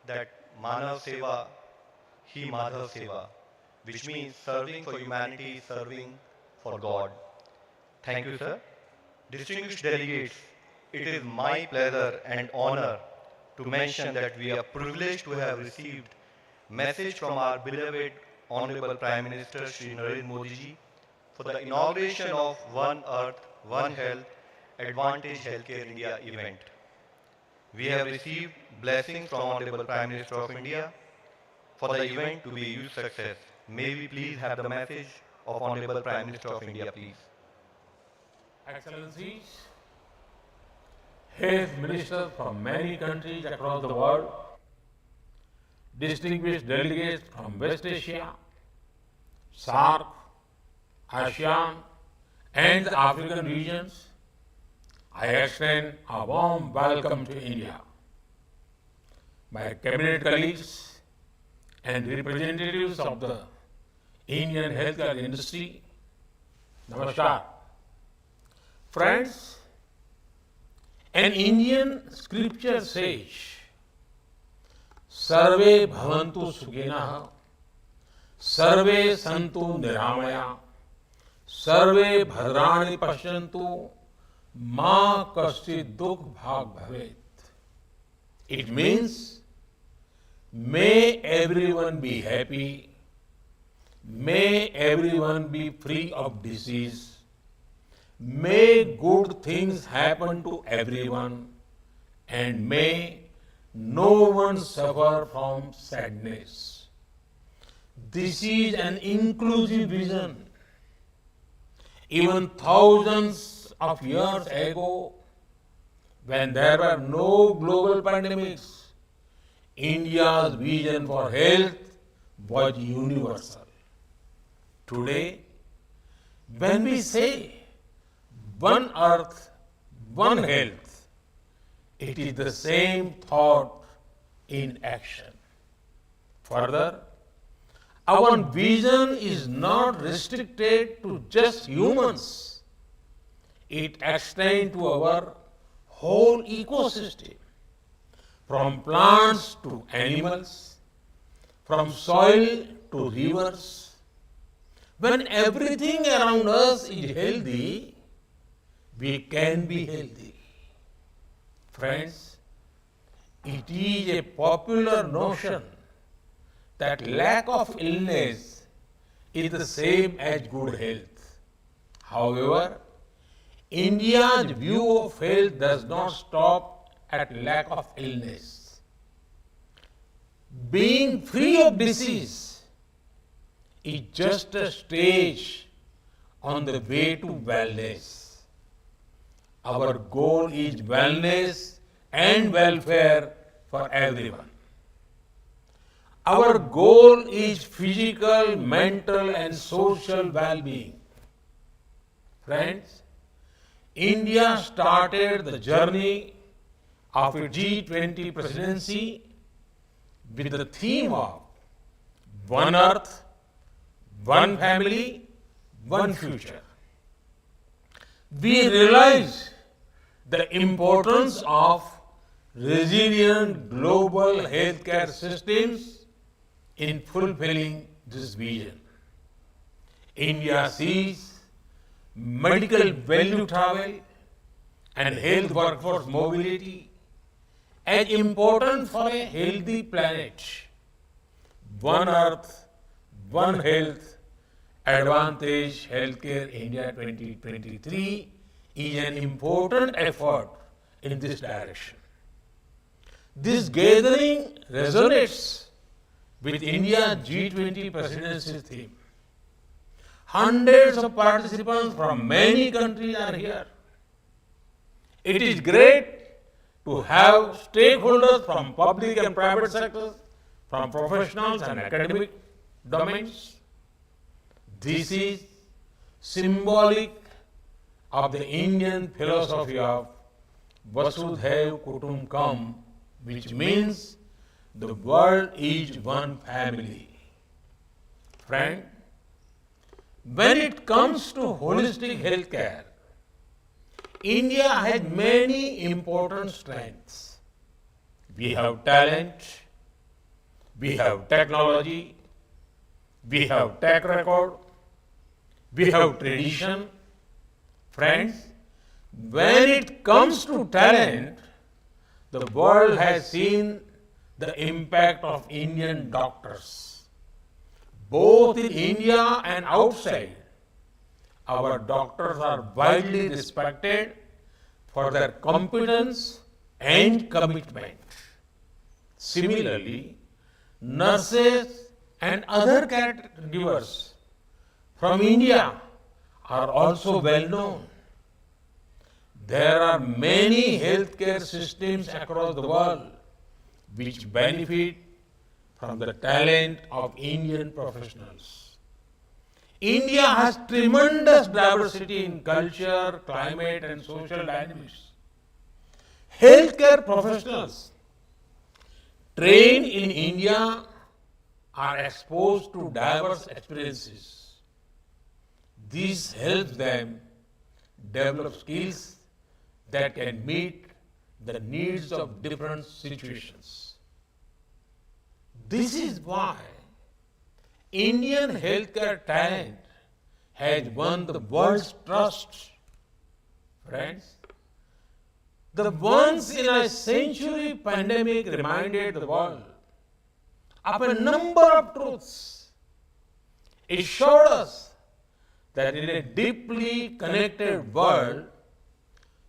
that Manav Seva, He Madhav Seva, which means serving for humanity, serving for God. Thank you, sir. Distinguished delegates, it is my pleasure and honor to mention that we are privileged to have received message from our beloved Honorable Prime Minister Shri Narendra Modi ji for the inauguration of One Earth, One Health Advantage Healthcare India event. We have received blessings from Honorable Prime Minister of India for the event to be a huge success. May we please have the message of Honorable Prime Minister of India, please. Excellencies, health ministers from many countries across the world, distinguished delegates from West Asia, SAARC, ASEAN, and the African regions, I extend a warm welcome to India. My cabinet colleagues and representatives of the Indian healthcare industry, Namaskar. Friends, an Indian scripture says, Sarve bhavantu sukhinah, Sarve santu niramaya, Sarve bhadrani pashyantu, Ma kaschit dukh bhag bhavet. It means, may everyone be happy, may everyone be free of disease, may good things happen to everyone, and may no one suffer from sadness. This is an inclusive vision. Even thousands of years ago, when there were no global pandemics, India's vision for health was universal. Today, when we say one earth, one health, it is the same thought in action. Further, our vision is not restricted to just humans. It extends to our whole ecosystem, from plants to animals, from soil to rivers. When everything around us is healthy, we can be healthy. Friends, it is a popular notion that lack of illness is the same as good health. However, India's view of health does not stop at lack of illness. Being free of disease is just a stage on the way to wellness. Our goal is wellness and welfare for everyone. Our goal is physical, mental, and social well-being. Friends, India started the journey of its G20 presidency with the theme of One Earth, One Family, One Future. We realize the importance of resilient global healthcare systems in fulfilling this vision. India sees medical value travel and health workforce mobility as important for a healthy planet. One Earth, One Health, Advantage Healthcare India 2023 is an important effort in this direction. This gathering resonates with India's G20 presidency theme. Hundreds of participants from many countries are here. It is great to have stakeholders from public and private sectors, from professionals and academic domains. This is symbolic of the Indian philosophy of Vasudhaiv Kutumbakam, which means the world is one family. Friend, when it comes to holistic healthcare, India has many important strengths. We have talent, we have technology, we have track record, we have tradition. Friends, when it comes to talent, the world has seen the impact of Indian doctors. Both in India and outside, our doctors are widely respected for their competence and commitment. Similarly, nurses and other caregivers from India are also well known. There are many healthcare systems across the world which benefit from the talent of Indian professionals. India has tremendous diversity in culture, climate, and social dynamics. Healthcare professionals trained in India are exposed to diverse experiences. This helps them develop skills that can meet the needs of different situations. This is why Indian healthcare talent has won the world's trust. Friends, the once in a century pandemic reminded the world of a number of truths. It showed us that in a deeply connected world,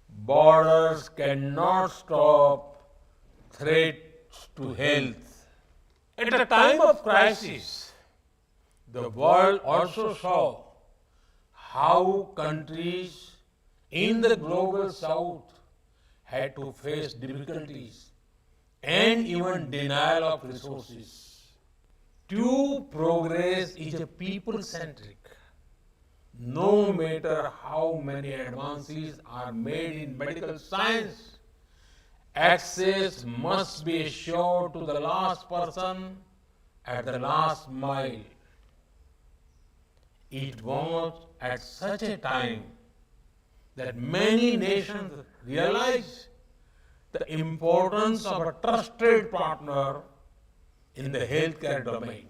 borders cannot stop threats to health. At a time of crisis, the world also saw how countries in the global south had to face difficulties and even denial of resources. True progress is a people-centric. No matter how many advances are made in medical science, access must be assured to the last person at the last mile. It was at such a time that many nations realized the importance of a trusted partner in the healthcare domain.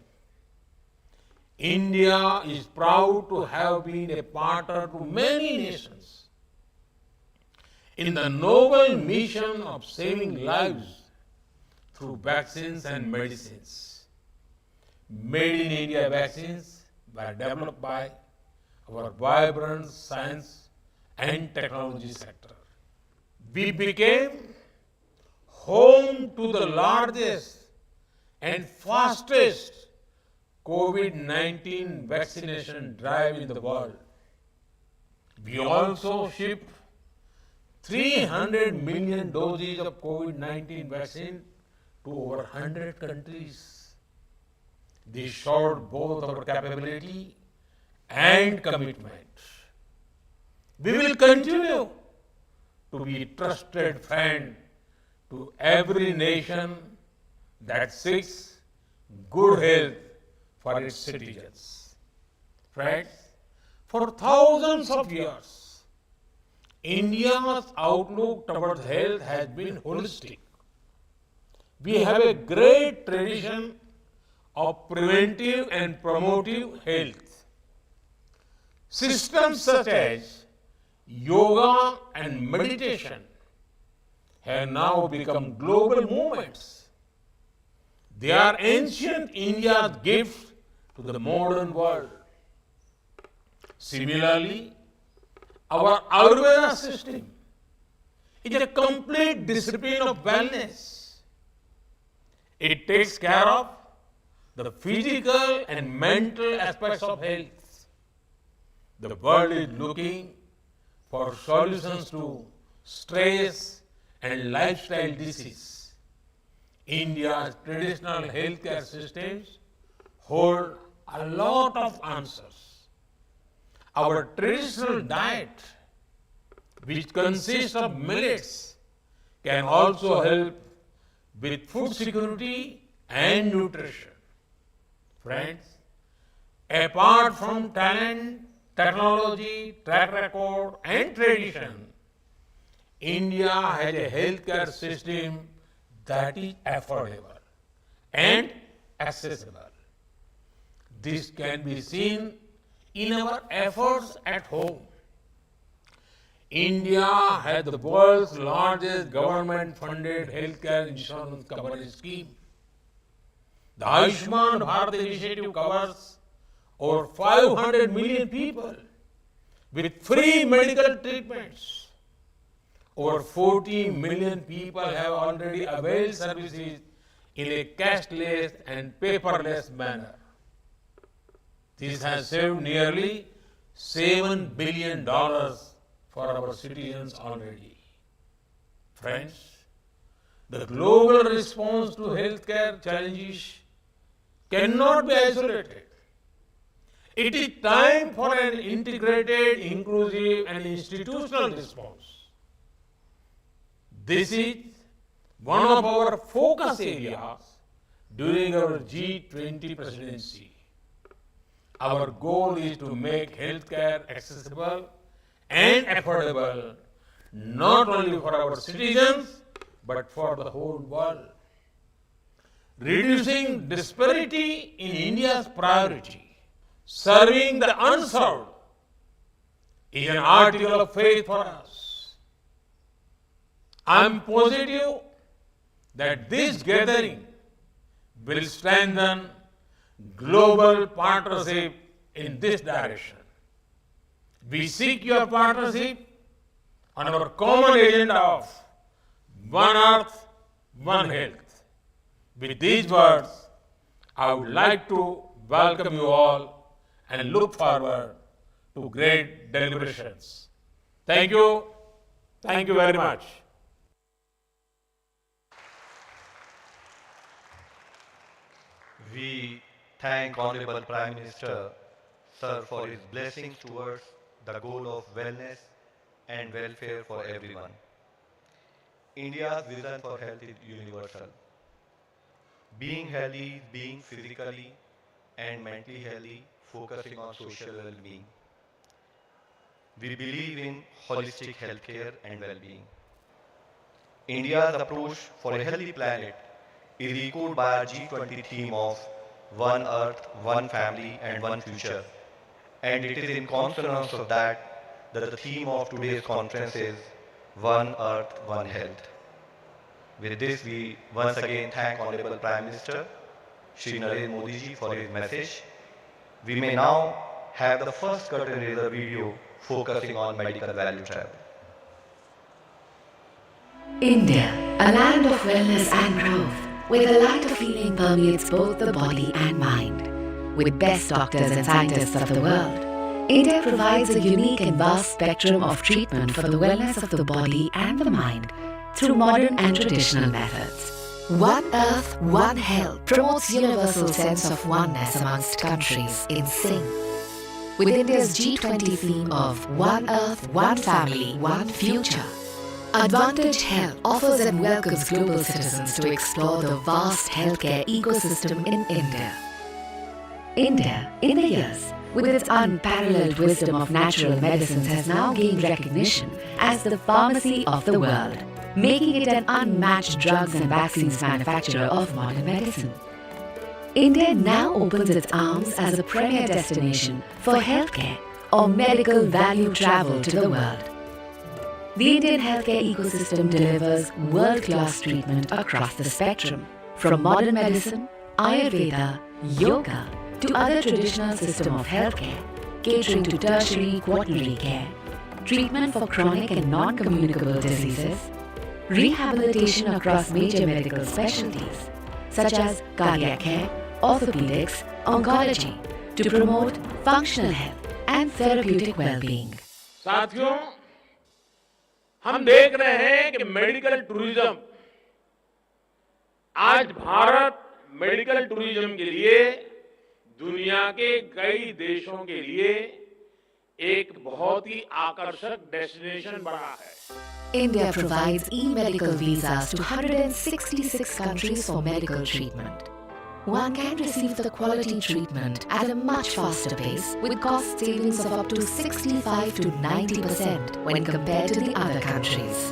India is proud to have been a partner to many nations in the noble mission of saving lives through vaccines and medicines. Made in India vaccines were developed by our vibrant science and technology sector. We became home to the largest and fastest COVID-19 vaccination drive in the world. We also shipped 300 million doses of COVID-19 vaccine to over 100 countries. This showed both our capability and commitment. We will continue to be a trusted friend to every nation that seeks good health for its citizens. Friends, for thousands of years, India's outlook towards health has been holistic. We have a great tradition of preventive and promotive health. Systems such as yoga and meditation have now become global movements. They are ancient India's gift to the modern world. Similarly, our Ayurveda system is a complete discipline of wellness. It takes care of the physical and mental aspects of health. The world is looking for solutions to stress and lifestyle disease. India's traditional healthcare systems hold a lot of answers. Our traditional diet, which consists of millets, can also help with food security and nutrition. Friends, apart from talent, technology, track record, and tradition, India has a healthcare system that is affordable and accessible. This can be seen in our efforts at home. India has the world's largest government-funded healthcare insurance coverage scheme. The Ayushman Bharat initiative covers over 500 million people with free medical treatments. Over 40 million people have already availed services in a cashless and paperless manner. This has saved nearly $7 billion for our citizens already. Friends, the global response to healthcare challenges cannot be isolated. It is time for an integrated, inclusive, and institutional response. This is one of our focus areas during our G20 presidency. Our goal is to make healthcare accessible and affordable not only for our citizens but for the whole world. Reducing disparity in India's priority. Serving the unserved is an article of faith for us. I am positive that this gathering will strengthen global partnership in this direction. We seek your partnership on our common agenda of One Earth, One Health. With these words, I would like to welcome you all and look forward to great deliberations. Thank you. Thank you very much. We thank Honorable Prime Minister, Sir, for his blessings towards the goal of wellness and welfare for everyone. India's vision for health is universal. Being healthy is being physically and mentally healthy, focusing on social well-being. We believe in holistic healthcare and well-being. India's approach for a healthy planet is echoed by our G20 theme of One Earth, One Family and One Future. And it is in consonance of that the theme of today's conference is One Earth, One Health. With this, we once again thank Honorable Prime Minister Shri Narendra Modi ji for his message. We may now have the first curtain raiser video focusing on medical value travel. India, a land of wellness and growth, where the light of healing permeates both the body and mind. With best doctors and scientists of the world, India provides a unique and vast spectrum of treatment for the wellness of the body and the mind through modern and traditional methods. One Earth, One Health promotes universal sense of oneness amongst countries in sync. With India's G20 theme of One Earth, One Family, One Future, Advantage Health offers and welcomes global citizens to explore the vast healthcare ecosystem in India. India, in the years, with its unparalleled wisdom of natural medicines, has now gained recognition as the pharmacy of the world, making it an unmatched drugs and vaccines manufacturer of modern medicine. India now opens its arms as a premier destination for healthcare or medical value travel to the world. The Indian healthcare ecosystem delivers world-class treatment across the spectrum, from modern medicine, Ayurveda, yoga, to other traditional system of healthcare, catering to tertiary, quaternary care, treatment for chronic and non-communicable diseases, rehabilitation across major medical specialties, such as cardiac care, orthopedics, oncology, to promote functional health and therapeutic well-being. साथियों, हम देख रहे हैं कि medical tourism आज Bharat medical tourism के लिए दुनिया के कई देशों के लिए एक बहुत ही आकर्षक डेस्टिनेशन बना है. India provides e-medical visas to 166 countries for medical treatment. one can receive the quality treatment at a much faster pace with cost savings of up to 65 to 90% when compared to the other countries.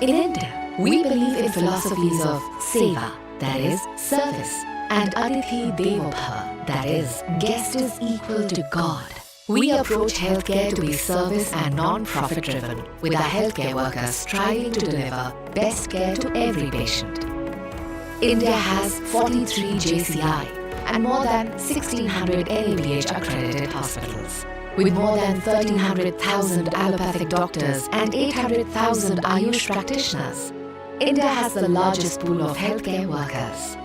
In India, we believe in philosophies of Seva, that is, service, and Atithi Devo Bhava, that is, guest is equal to God. We approach healthcare to be service and non-profit driven, with our healthcare workers striving to deliver best care to every patient. India has 43 JCI and more than 1600 NABH accredited hospitals. With more than 1300,000 allopathic doctors and 800,000 Ayush practitioners, India has the largest pool of healthcare workers.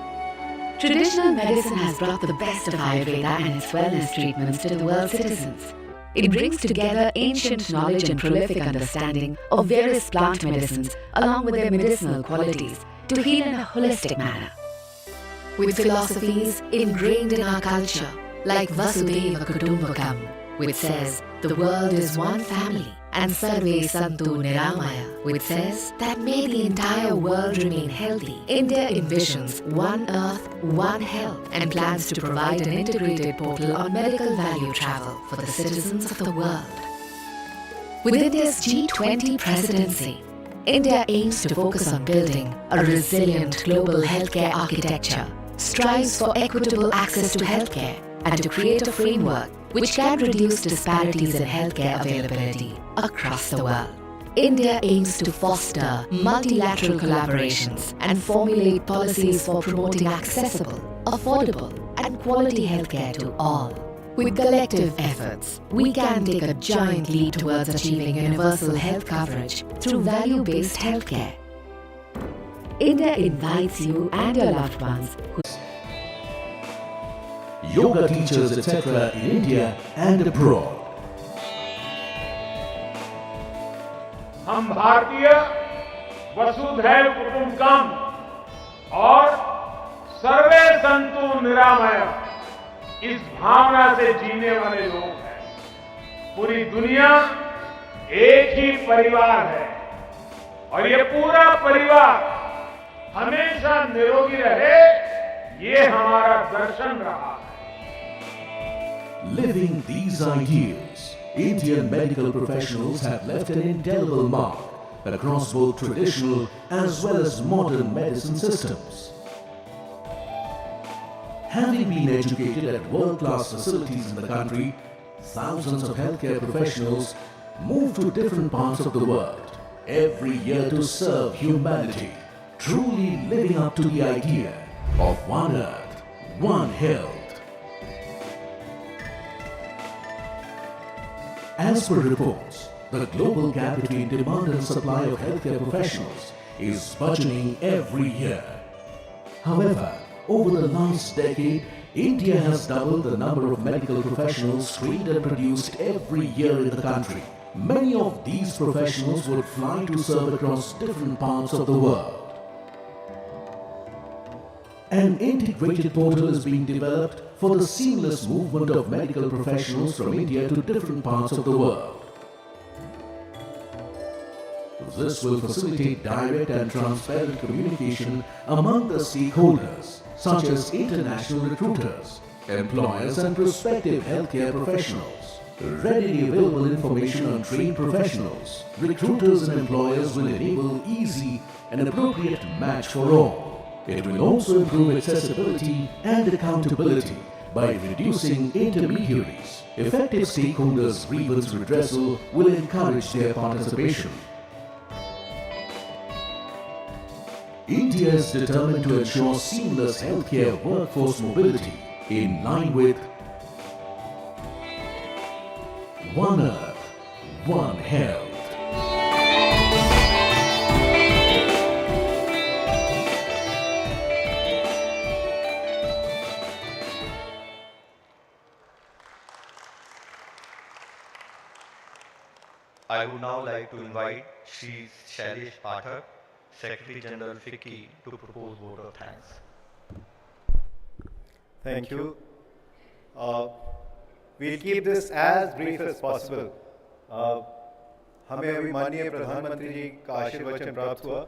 Traditional medicine has brought the best of Ayurveda and its wellness treatments to the world's citizens. It brings together ancient knowledge and prolific understanding of various plant medicines along with their medicinal qualities to heal in a holistic manner. With philosophies ingrained in our culture, like Vasudeva Kutumbakam, which says the world is one family, and Sarve Santu Niramaya, which says that may the entire world remain healthy. India envisions one earth, one health, and plans to provide an integrated portal on medical value travel for the citizens of the world. With India's G20 presidency, India aims to focus on building a resilient global healthcare architecture, strives for equitable access to healthcare, and to create a framework which can reduce disparities in healthcare availability across the world. India aims to foster multilateral collaborations and formulate policies for promoting accessible, affordable, and quality healthcare to all. With collective efforts, we can take a giant leap towards achieving universal health coverage through value-based healthcare. India invites you and your loved ones who yoga teachers, etc. in India and abroad. हम भारतीय वसुधैव कुटुंबकम और सर्वे संतु निरामय इस भावना से जीने वाले लोग हैं। पूरी दुनिया एक ही परिवार है और ये पूरा परिवार हमेशा निरोगी रहे, ये हमारा दर्शन रहा है। Living these ideals, Indian medical professionals have left an indelible mark across both traditional as well as modern medicine systems. Having been educated at world-class facilities in the country, thousands of healthcare professionals move to different parts of the world every year to serve humanity, truly living up to the idea of one earth, one health. As per reports, the global gap between demand and supply of healthcare professionals is burgeoning every year. However, over the last decade, India has doubled the number of medical professionals screened and produced every year in the country. Many of these professionals would fly to serve across different parts of the world. An integrated portal is being developed for the seamless movement of medical professionals from India to different parts of the world. This will facilitate direct and transparent communication among the stakeholders, such as international recruiters, employers and prospective healthcare professionals. Readily available information on trained professionals, recruiters and employers will enable easy and appropriate match for all. It will also improve accessibility and accountability by reducing intermediaries. Effective stakeholders' grievance redressal will encourage their participation. India is determined to ensure seamless healthcare workforce mobility in line with One Earth, One Health. I would now like to invite Shri Shailesh Pathak, Secretary General FICCI, to propose vote of thanks. Thank you. We'll keep this as brief as possible. हमें अभी माननीय प्रधानमंत्री जी का आशीर्वचन प्राप्त हुआ।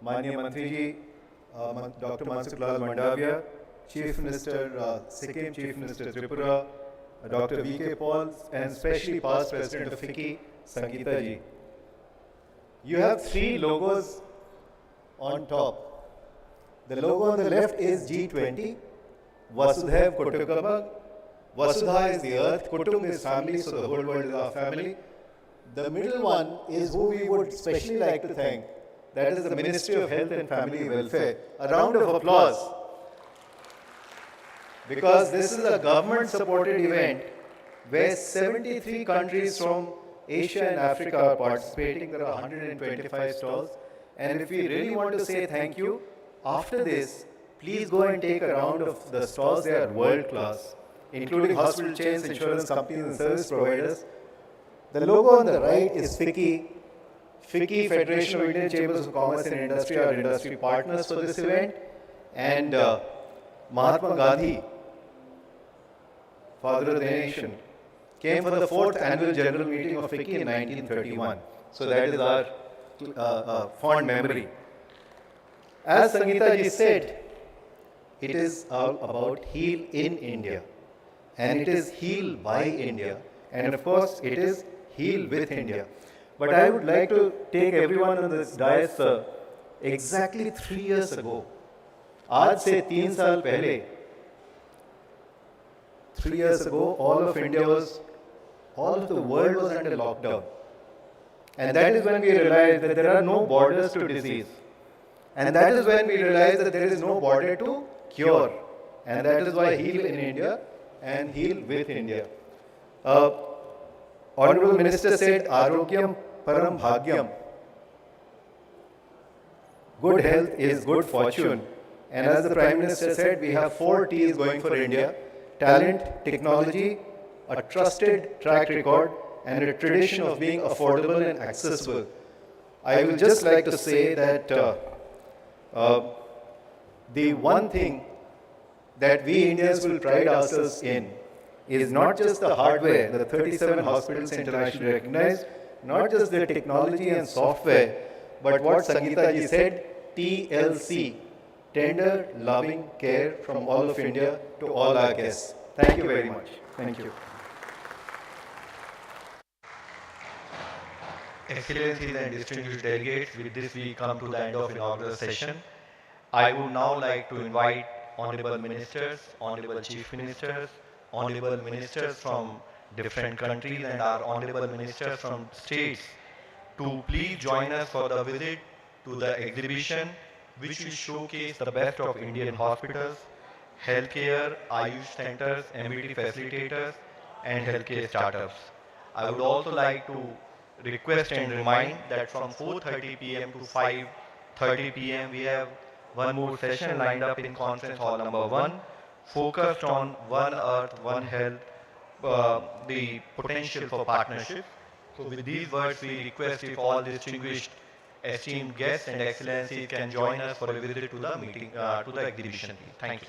माननीय मंत्री जी Dr. Mansukh Lal Mandavia, Chief Minister, Sikkim Chief Minister Tripura, Dr. V.K. Paul, and especially past President of FICCI, Sangeeta ji. You have three logos on top. The logo on the left is G20, Vasudhaiv Kutumbakam. Vasudha is the earth, Kutum is family, so the whole world is our family. The middle one is who we would especially like to thank. That is the Ministry of Health and Family Welfare. A round of applause. Because this is a government-supported event where 73 countries from Asia and Africa are participating. There are 125 stalls. And if we really want to say thank you, after this, please go and take a round of the stalls. They are world-class, including hospital chains, insurance companies, and service providers. The logo on the right is FICCI. FICCI, Federation of Indian Chambers of Commerce and Industry, are industry partners for this event. And Mahatma Gandhi, father of the nation, came for the 4th annual general meeting of FICCI in 1931. So that is our fond memory. As Sangeeta ji said, it is all about heal in India. And it is heal by India. And of course, it is heal with India. But I would like to take everyone on this dais exactly 3 years ago. आज से 3 साल पहले, 3 years ago, all of the world was under lockdown. And that is when we realized that there are no borders to disease. And that is when we realized that there is no border to cure. And that is why heal in India and heal with India. Honorable Minister said, Arogyam Param Bhagyam. Good health is good fortune. And as the Prime Minister said, we have 4 T's going for India: talent, technology, a trusted track record, and a tradition of being affordable and accessible. I will just like to say that the one thing that we Indians will pride ourselves in is not just the hardware, the 37 hospitals internationally recognized, not just the technology and software, but what Sangeeta ji said, TLC, tender, loving care from all of India to all our guests. Thank you very much. Thank you. Excellencies and distinguished delegates, with this we come to the end of inaugural session. I would now like to invite Honorable Ministers, Honorable Chief Ministers, Honorable Ministers from different countries and our Honorable Ministers from states to please join us for the visit to the exhibition which will showcase the best of Indian hospitals, healthcare, Ayush centers, MVT facilitators and healthcare startups. I would also like to request and remind that from 4:30 p.m. to 5:30 p.m. we have one more session lined up in conference hall number 1, focused on One Earth, One Health, the potential for partnership. So with these words, we request if all distinguished esteemed guests and excellencies can join us for a visit to the meeting, to the exhibition. Thank you.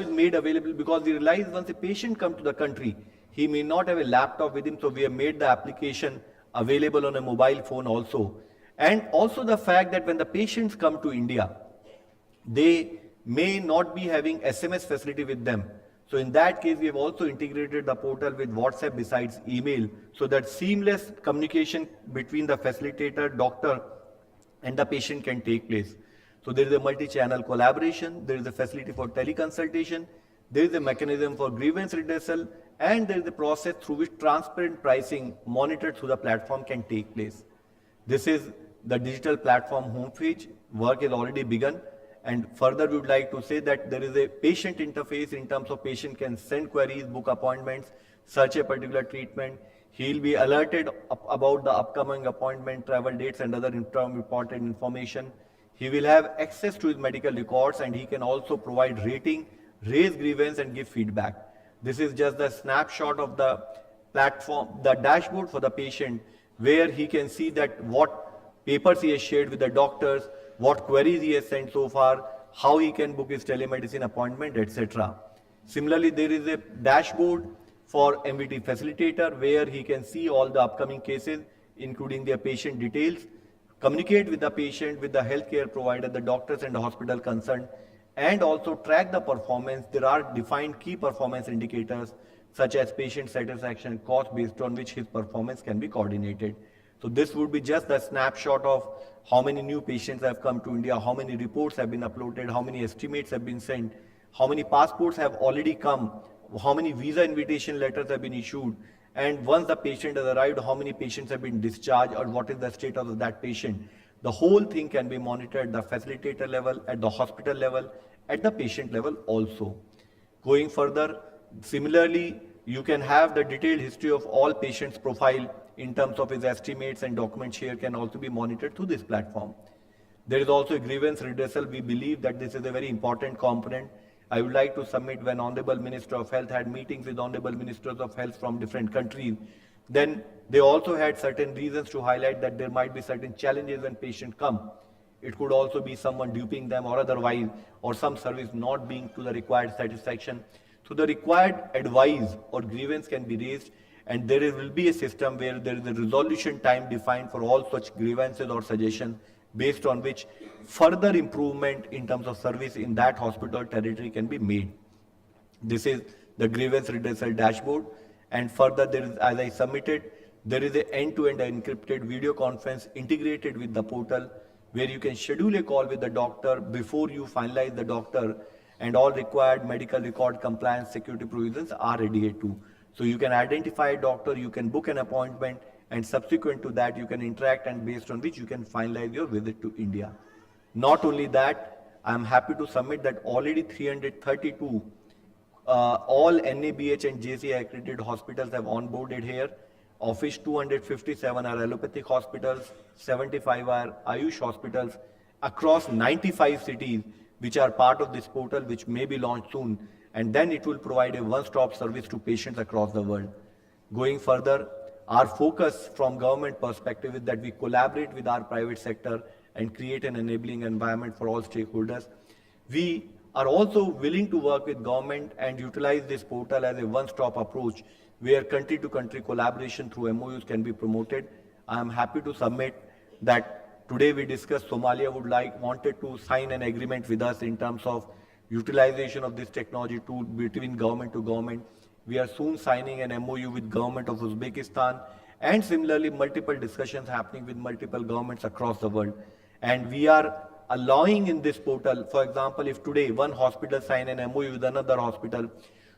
is made available because we realize once a patient comes to the country, he may not have a laptop with him, so we have made the application available on a mobile phone also. And also the fact that when the patients come to India, they may not be having SMS facility with them. So in that case, we have also integrated the portal with WhatsApp besides email, so that seamless communication between the facilitator, doctor, and the patient can take place. So there is a multi-channel collaboration, there is a facility for teleconsultation, there is a mechanism for grievance redressal, and there is a process through which transparent pricing monitored through the platform can take place. This is the digital platform homepage. Work has already begun. And further, we would like to say that there is a patient interface in terms of patient can send queries, book appointments, search a particular treatment. He'll be alerted about the upcoming appointment, travel dates, and other important information. He will have access to his medical records, and he can also provide rating, raise grievance, and give feedback. This is just the snapshot of the platform, the dashboard for the patient, where he can see that what papers he has shared with the doctors, what queries he has sent so far, how he can book his telemedicine appointment, etc. Similarly, there is a dashboard for MVT facilitator where he can see all the upcoming cases, including their patient details, communicate with the patient, with the healthcare provider, the doctors and the hospital concerned, and also track the performance. There are defined key performance indicators such as patient satisfaction, cost, based on which his performance can be coordinated. So this would be just a snapshot of how many new patients have come to India, how many reports have been uploaded, how many estimates have been sent, how many passports have already come, how many visa invitation letters have been issued, and once the patient has arrived, how many patients have been discharged or what is the status of that patient. The whole thing can be monitored at the facilitator level, at the hospital level, at the patient level also. Going further, similarly, you can have the detailed history of all patients' profile in terms of his estimates, and document share can also be monitored through this platform. There is also a grievance redressal. We believe that this is a very important component. I would like to submit when Honorable Minister of Health had meetings with Honorable Ministers of Health from different countries, then they also had certain reasons to highlight that there might be certain challenges when patients come. It could also be someone duping them or otherwise, or some service not being to the required satisfaction. So the required advice or grievance can be raised, and there will be a system where there is a resolution time defined for all such grievances or suggestions, based on which further improvement in terms of service in that hospital territory can be made. This is the grievance redressal dashboard, and further there is, as I submitted, there is an end-to-end encrypted video conference integrated with the portal, where you can schedule a call with the doctor before you finalize the doctor, and all required medical record compliance security provisions are adhered to. So you can identify a doctor, you can book an appointment, and subsequent to that you can interact, and based on which you can finalize your visit to India. Not only that, I am happy to submit that already 332 all NABH and JC accredited hospitals have onboarded here, of which 257 are allopathic hospitals, 75 are Ayush hospitals across 95 cities, which are part of this portal, which may be launched soon, and then it will provide a one-stop service to patients across the world. Going further, our focus from government perspective is that we collaborate with our private sector and create an enabling environment for all stakeholders. We are also willing to work with government and utilize this portal as a one-stop approach where country-to-country collaboration through MOUs can be promoted. I am happy to submit that today we discussed Somalia wanted to sign an agreement with us in terms of utilization of this technology tool between government to government. We are soon signing an MOU with government of Uzbekistan, and similarly multiple discussions happening with multiple governments across the world. And we are allowing in this portal, for example, if today one hospital sign an MOU with another hospital,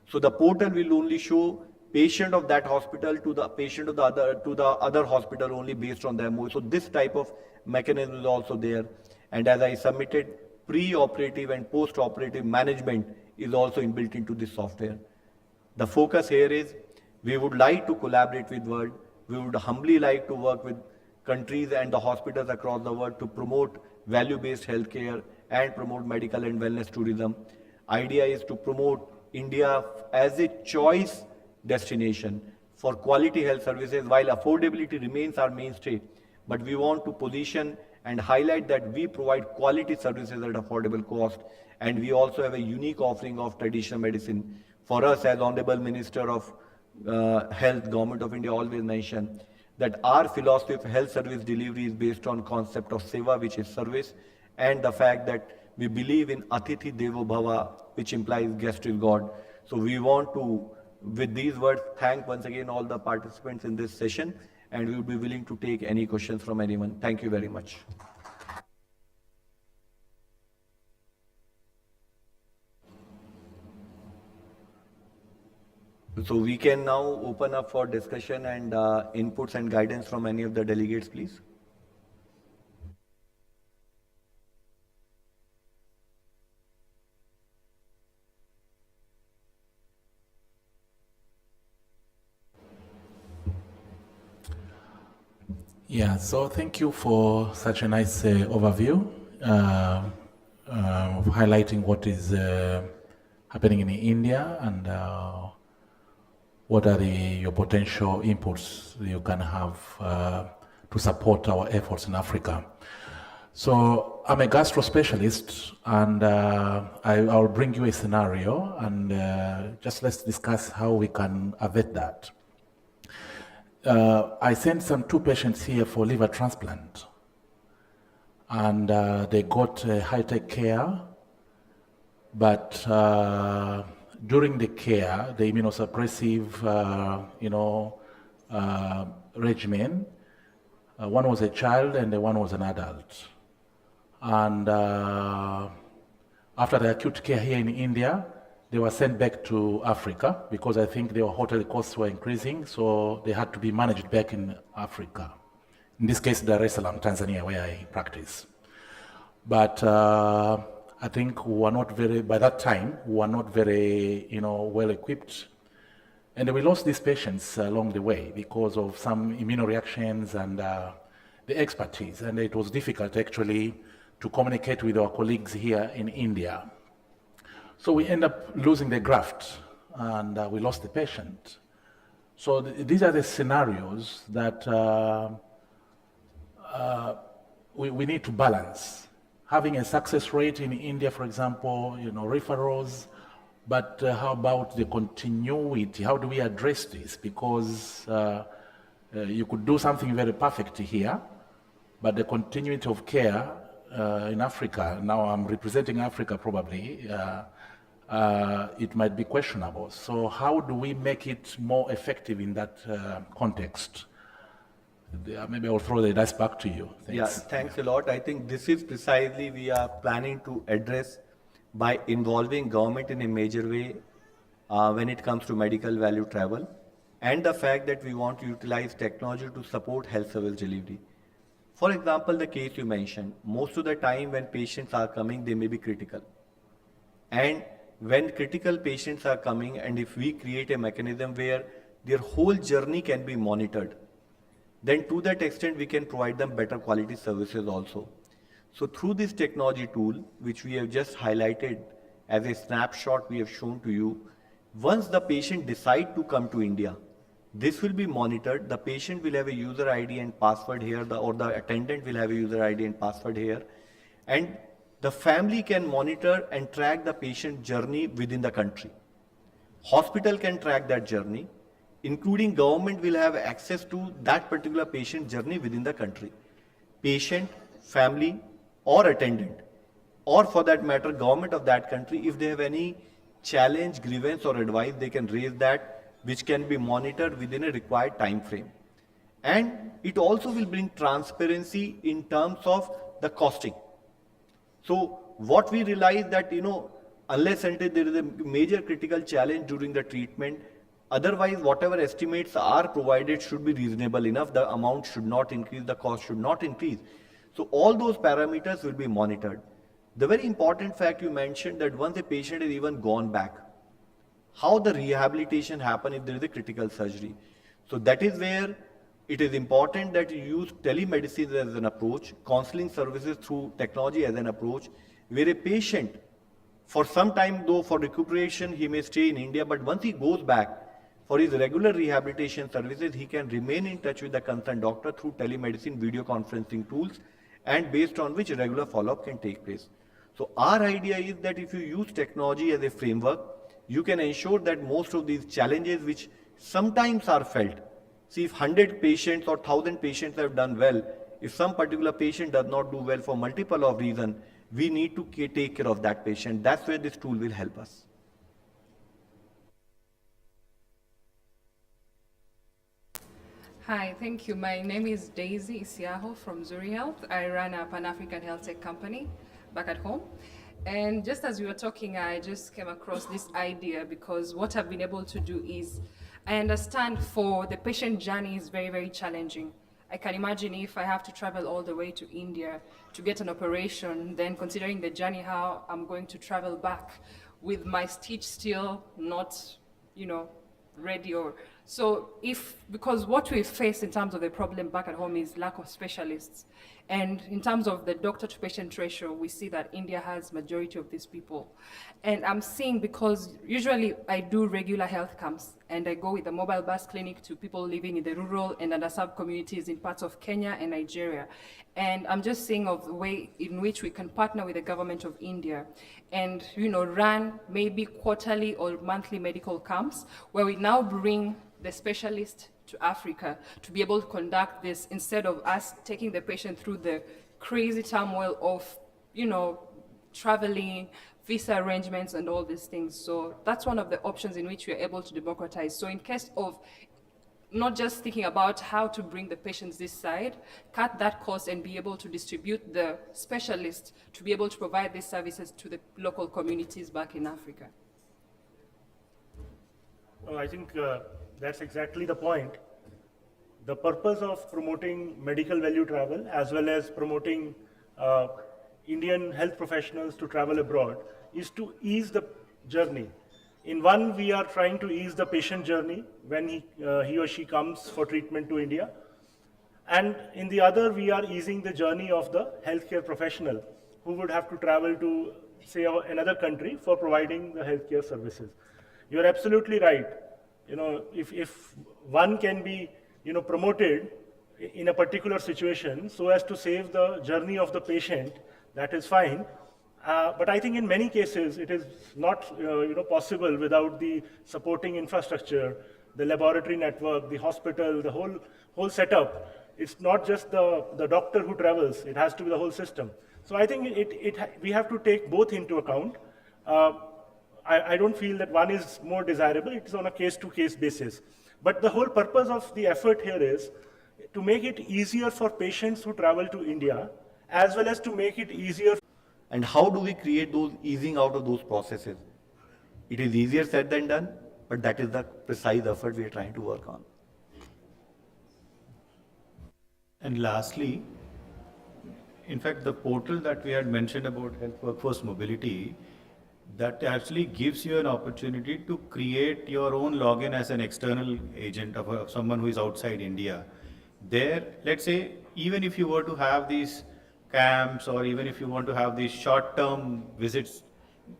so the portal will only show patient of that hospital to the patient of the other hospital only based on the MOU. So this type of mechanism is also there. And as I submitted, pre-operative and post-operative management is also inbuilt into this software. The focus here is we would like to collaborate with world. We would humbly like to work with countries and the hospitals across the world to promote value-based healthcare and promote medical and wellness tourism. Idea is to promote India as a choice destination for quality health services, while affordability remains our mainstay. But we want to position and highlight that we provide quality services at affordable cost, And we also have a unique offering of traditional medicine. For us, as Honorable Minister of Health, Government of India always mention that our philosophy of health service delivery is based on concept of seva, which is service, and the fact that we believe in Atithi Devo Bhava, which implies guest is God. So we want to, with these words, thank once again all the participants in this session, and we will be willing to take any questions from anyone. Thank you very much. So we can now open up for discussion and inputs and guidance from any of the delegates, please. Yeah, so thank you for such a nice overview of highlighting what is happening in India and what are your potential inputs you can have to support our efforts in Africa. So I'm a gastro specialist, and I'll bring you a scenario, and just let's discuss how we can avert that. I sent two patients here for liver transplant, and they got high-tech care, but during the care, the immunosuppressive, regimen, one was a child and the one was an adult. And after the acute care here in India, they were sent back to Africa because I think their hotel costs were increasing, so they had to be managed back in Africa. In this case, Dar es Salaam, Tanzania, where I practice. But I think we were not very, by that time, we were not very, well equipped. And we lost these patients along the way because of some immunoreactions and the expertise. And it was difficult actually to communicate with our colleagues here in India. So we end up losing the graft and we lost the patient. So these are the scenarios that we need to balance. Having a success rate in India, for example, referrals, but how about the continuity? How do we address this? Because you could do something very perfect here, but the continuity of care in Africa, now I'm representing Africa probably, it might be questionable. So how do we make it more effective in that context? Maybe I'll throw the dice back to you. Thanks. Yeah, thanks a lot. I think this is precisely we are planning to address by involving government in a major way when it comes to medical value travel, and the fact that we want to utilize technology to support health service delivery. For example, the case you mentioned, most of the time when patients are coming, they may be critical. And when critical patients are coming, and if we create a mechanism where their whole journey can be monitored, then to that extent we can provide them better quality services also. So through this technology tool, which we have just highlighted as a snapshot we have shown to you, once the patient decide to come to India, this will be monitored. The patient will have a user ID and password here, or the attendant will have a user ID and password here. And the family can monitor and track the patient journey within the country. Hospital can track that journey, including government will have access to that particular patient journey within the country. Patient, family, or attendant, or for that matter, government of that country, if they have any challenge, grievance, or advice, they can raise that, which can be monitored within a required time frame. And it also will bring transparency in terms of the costing. So what we realize that, unless until there is a major critical challenge during the treatment, otherwise whatever estimates are provided should be reasonable enough. The amount should not increase, the cost should not increase. So all those parameters will be monitored. The very important fact you mentioned that once a patient has even gone back, how the rehabilitation happen if there is a critical surgery. So that is where it is important that you use telemedicine as an approach, counseling services through technology as an approach, where a patient, for some time though for recuperation, he may stay in India, but once he goes back for his regular rehabilitation services, he can remain in touch with the concerned doctor through telemedicine video conferencing tools, and based on which regular follow-up can take place. So our idea is that if you use technology as a framework, you can ensure that most of these challenges which sometimes are felt, see if 100 patients or 1000 patients have done well, if some particular patient does not do well for multiple of reasons, we need to take care of that patient. That's where this tool will help us. Hi, thank you. My name is Daisy Isiaho from Zuri Health. I run a Pan-African health tech company back at home. And just as we were talking, I just came across this idea because what I've been able to do is, I understand for the patient journey is very, very challenging. I can imagine if I have to travel all the way to India to get an operation, then considering the journey, how I'm going to travel back with my stitch still not, ready or so because what we face in terms of the problem back at home is lack of specialists. And in terms of the doctor to patient ratio, we see that India has majority of these people. And I'm seeing, because usually I do regular health camps and I go with a mobile bus clinic to people living in the rural and underserved communities in parts of Kenya and Nigeria. And I'm just seeing of the way in which we can partner with the government of India and run maybe quarterly or monthly medical camps where we now bring the specialist to Africa to be able to conduct this instead of us taking the patient through the crazy turmoil of, traveling, visa arrangements and all these things. So that's one of the options in which we are able to democratize. So in case of not just thinking about how to bring the patients this side, cut that cost and be able to distribute the specialists to be able to provide these services to the local communities back in Africa. Well, I think that's exactly the point. The purpose of promoting medical value travel as well as promoting Indian health professionals to travel abroad is to ease the journey. In one, we are trying to ease the patient journey when he or she comes for treatment to India. And in the other, we are easing the journey of the healthcare professional who would have to travel to, say, another country for providing the healthcare services. You're absolutely right. If one can be, promoted in a particular situation so as to save the journey of the patient, that is fine. But I think in many cases it is not possible without the supporting infrastructure, the laboratory network, the hospital, the whole setup. It's not just the doctor who travels, it has to be the whole system. So I think we have to take both into account. I don't feel that one is more desirable, it's on a case-to-case basis. But the whole purpose of the effort here is to make it easier for patients who travel to India, as well as to make it easier. And how do we create those easing out of those processes? It is easier said than done, but that is the precise effort we are trying to work on. And lastly, in fact, the portal that we had mentioned about health workforce mobility, that actually gives you an opportunity to create your own login as an external agent of someone who is outside India. There, let's say, even if you were to have these camps or even if you want to have these short-term visits,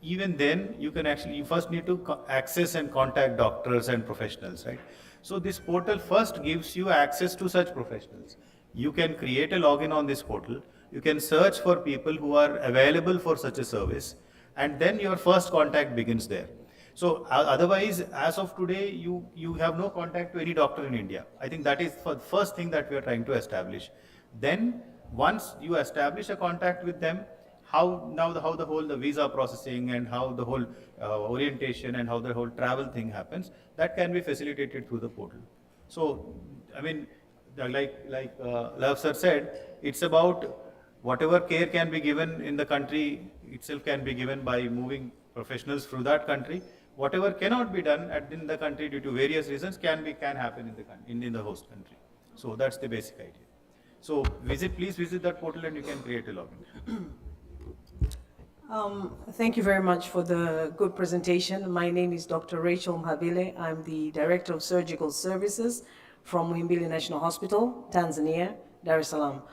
even then you can actually, you first need to access and contact doctors and professionals, right? So this portal first gives you access to such professionals. You can create a login on this portal. You can search for people who are available for such a service, and then your first contact begins there. So otherwise, as of today, you have no contact to any doctor in India. I think that is the first thing that we are trying to establish. Then once you establish a contact with them, how the whole visa processing and how the whole orientation and how the whole travel thing happens, that can be facilitated through the portal. So, I mean, like Love sir said, it's about whatever care can be given in the country itself can be given by moving professionals through that country. Whatever cannot be done in the country due to various reasons can happen in the host country. So that's the basic idea. So please visit that portal and you can create a login. Thank you very much for the good presentation. My name is Dr. Rachel Mhabile. I'm the Director of Surgical Services from Muhimbili National Hospital, Tanzania, Dar es Salaam.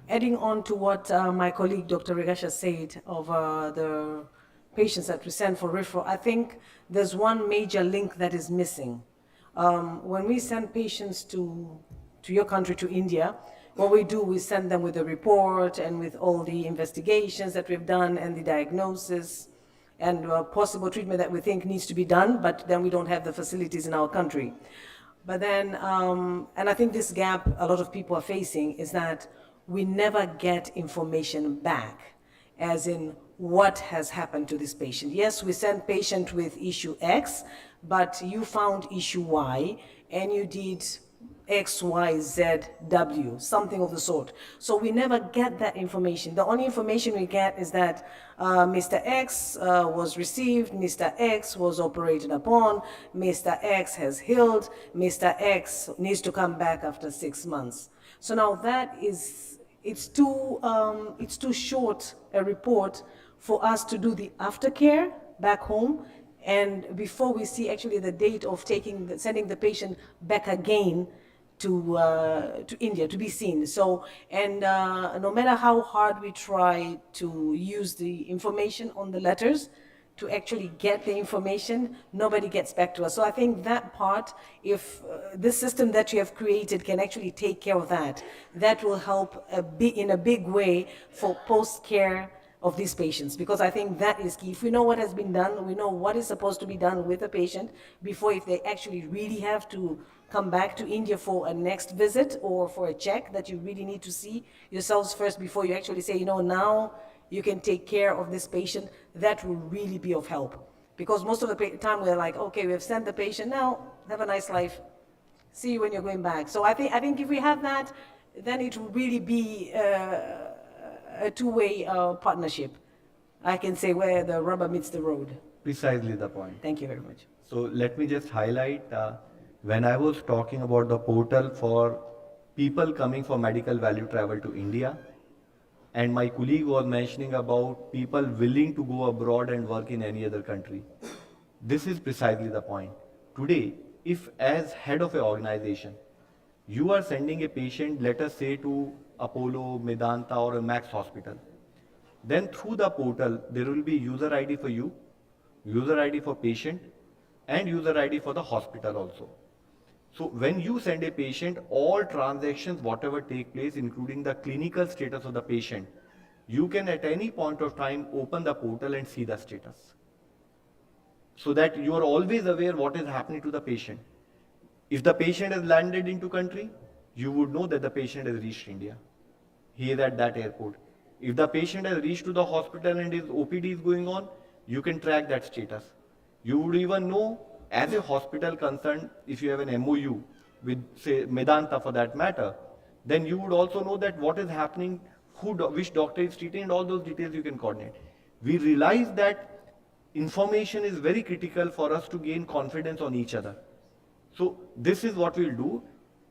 Adding on to what my colleague Dr. Regasha said of the patients that we send for referral, I think there's one major link that is missing. When we send patients to your country, to India, What we do, we send them with a report and with all the investigations that we've done and the diagnosis and possible treatment that we think needs to be done, but then we don't have the facilities in our country. But then, and I think this gap a lot of people are facing is that we never get information back, as in what has happened to this patient. Yes, we send patient with issue X, but you found issue Y, and you did X, Y, Z, W, something of the sort. So we never get that information. The only information we get is that Mr. X was received, Mr. X was operated upon, Mr. X has healed, Mr. X needs to come back after 6 months. So now that is, it's too short a report for us to do the aftercare back home, and before we see actually the date of sending the patient back again to India to be seen. So, and no matter how hard we try to use the information on the letters to actually get the information, nobody gets back to us. So I think that part, if this system that you have created can actually take care of that, that will help in a big way for post-care of these patients, because I think that is key. If we know what has been done, we know what is supposed to be done with a patient before, if they actually really have to come back to India for a next visit or for a check that you really need to see yourselves first before you actually say, you know, now you can take care of this patient, that will really be of help. Because most of the time we're like, okay, we've sent the patient, now have a nice life. See you when you're going back. So I think if we have that, then it will really be a two-way partnership, I can say, where the rubber meets the road. Precisely the point. Thank you very much. So let me just highlight, when I was talking about the portal for people coming for medical value travel to India, and my colleague was mentioning about people willing to go abroad and work in any other country. This is precisely the point. Today, if as head of an organization, you are sending a patient, let us say, to Apollo, Medanta or a Max hospital, then through the portal, there will be user ID for you, user ID for patient, and user ID for the hospital also. So when you send a patient, all transactions, whatever take place, including the clinical status of the patient, you can at any point of time open the portal and see the status. So that you are always aware what is happening to the patient. If the patient has landed into country, you would know that the patient has reached India. He is at that airport. If the patient has reached to the hospital and his OPD is going on, you can track that status. You would even know, as a hospital concerned, if you have an MOU with, say, Medanta for that matter, then you would also know that what is happening, which doctor is treating, and all those details you can coordinate. We realize that information is very critical for us to gain confidence on each other. So this is what we'll do.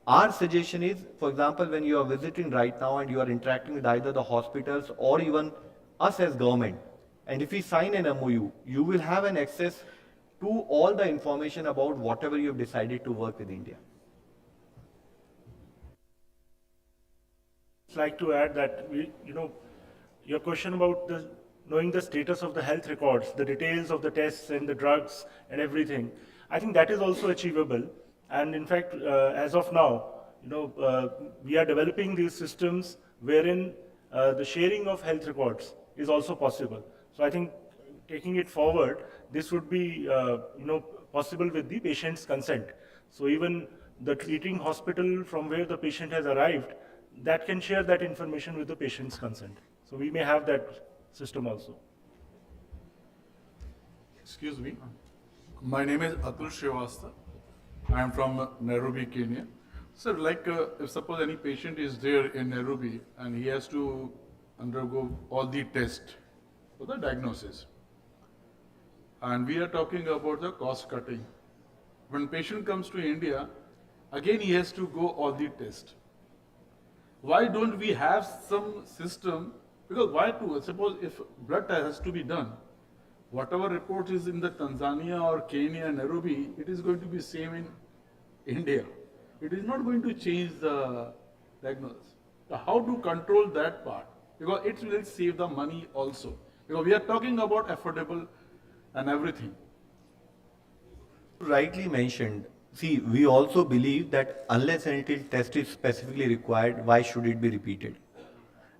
Our suggestion is, for example, when you are visiting right now and you are interacting with either the hospitals or even us as government, and if we sign an MOU, you will have an access to all the information about whatever you have decided to work with India. I'd like to add that your question about knowing the status of the health records, the details of the tests and the drugs and everything, I think that is also achievable. And in fact, as of now, we are developing these systems wherein the sharing of health records is also possible. So I think taking it forward, this would be possible with the patient's consent. So even the treating hospital from where the patient has arrived, that can share that information with the patient's consent. So we may have that system also. Excuse me. My name is Atul Srivastava. I am from Nairobi, Kenya. So if suppose any patient is there in Nairobi and he has to undergo all the tests for the diagnosis. And we are talking about the cost cutting. When patient comes to India, again he has to go all the tests. Why don't we have some system? Because why to? Suppose if blood test has to be done, whatever report is in the Tanzania or Kenya, Nairobi, it is going to be same in India. It is not going to change the diagnosis. So how to control that part? Because it will save the money also. Because we are talking about affordable and everything. Rightly mentioned, See, we also believe that unless and until test is specifically required, why should it be repeated?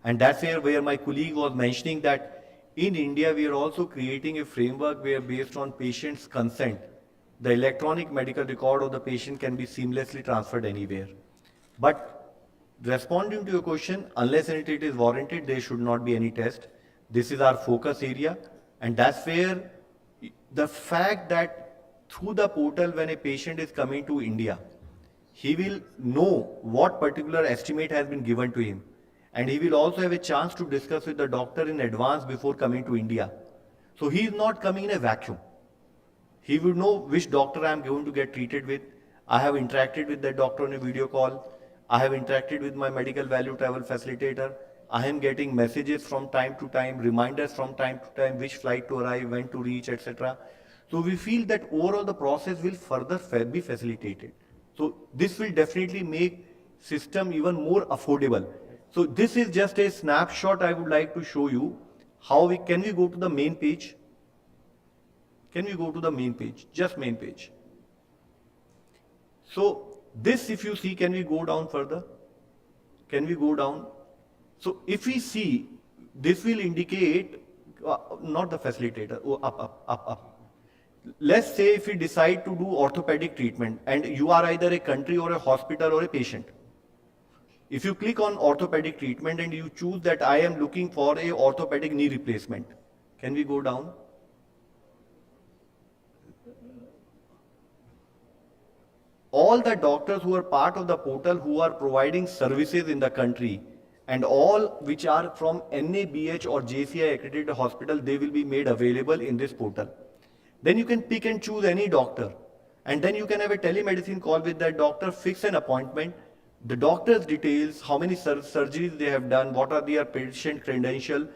And that's where my colleague was mentioning that in India, we are also creating a framework where based on patient's consent, the electronic medical record of the patient can be seamlessly transferred anywhere. But responding to your question, unless and until it is warranted, there should not be any test. This is our focus area. And that's where the fact that through the portal, when a patient is coming to India, he will know what particular estimate has been given to him. And he will also have a chance to discuss with the doctor in advance before coming to India. So he is not coming in a vacuum. He would know which doctor I am going to get treated with. I have interacted with that doctor on a video call. I have interacted with my medical value travel facilitator. I am getting messages from time to time, reminders from time to time, which flight to arrive, when to reach, etc. So we feel that overall the process will further be facilitated. So this will definitely make system even more affordable. So this is just a snapshot I would like to show you how can we go to the main page? Can we go to the main page? Just main page. So this, if you see, can we go down further? Can we go down? So if we see, this will indicate, not the facilitator, up. Let's say if we decide to do orthopedic treatment and you are either a country or a hospital or a patient. If you click on orthopedic treatment and you choose that I am looking for a orthopedic knee replacement, can we go down? All the doctors who are part of the portal who are providing services in the country and all which are from NABH or JCI accredited hospital, they will be made available in this portal. Then you can pick and choose any doctor and then you can have a telemedicine call with that doctor, fix an appointment, the doctor's details, how many surgeries they have done, what are their patient credential,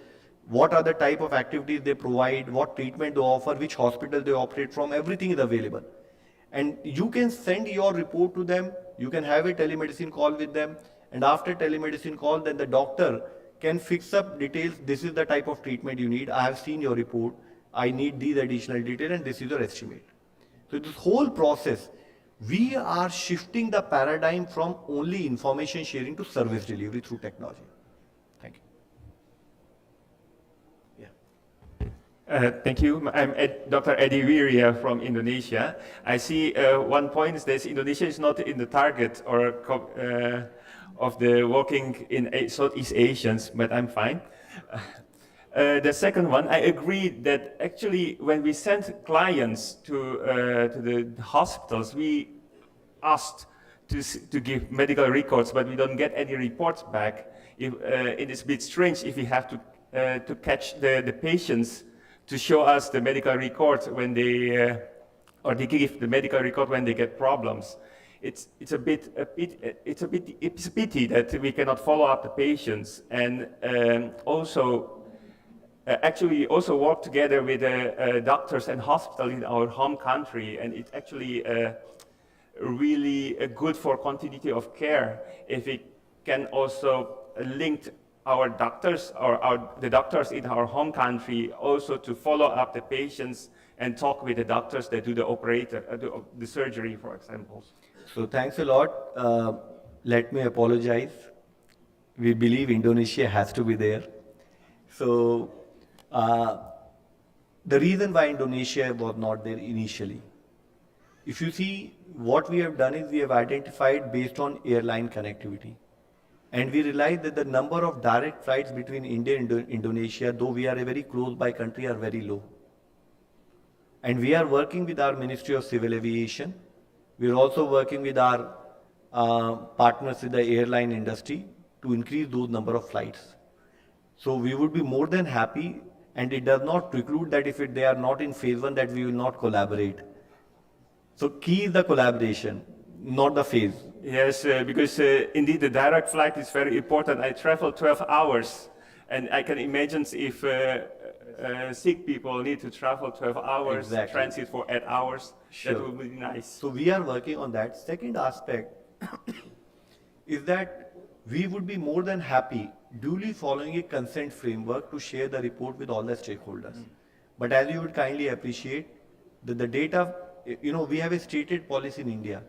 what are the type of activities they provide, what treatment they offer, which hospital they operate from, everything is available. And you can send your report to them, you can have a telemedicine call with them, and after telemedicine call, then the doctor can fix up details, this is the type of treatment you need, I have seen your report, I need these additional details, and this is your estimate. So this whole process, we are shifting the paradigm from only information sharing to service delivery through technology. Thank you. Thank you. I'm Dr. Eddie Wirya from Indonesia. I see one point is that Indonesia is not in the target or of the working in Southeast Asians, but I'm fine. The second one, I agree that actually when we send clients to the hospitals, we asked to give medical records, but we don't get any reports back. It is a bit strange if we have to catch the patients to show us the medical record when they, or they give the medical record when they get problems. It's a pity that we cannot follow up the patients, and actually we also work together with doctors and hospitals in our home country, and it's actually really good for continuity of care if we can also link our doctors or the doctors in our home country also to follow up the patients and talk with the doctors that do the surgery, for example. So thanks a lot. Let me apologize. We believe Indonesia has to be there. So the reason why Indonesia was not there initially, if you see what we have done is we have identified based on airline connectivity. And we realized that the number of direct flights between India and Indonesia, though we are a very close by country, are very low. And we are working with our Ministry of Civil Aviation. We are also working with our partners with the airline industry to increase those number of flights. So we would be more than happy, and it does not preclude that if they are not in phase 1 that we will not collaborate. So key is the collaboration, not the phase. Yes, because indeed the direct flight is very important. I travel 12 hours, and I can imagine if sick people need to travel 12 hours, Exactly. transit for 8 hours, Sure. that would be nice. So we are working on that. Second aspect is that we would be more than happy duly following a consent framework to share the report with all the stakeholders. But as you would kindly appreciate, that the data we have a stated policy in India.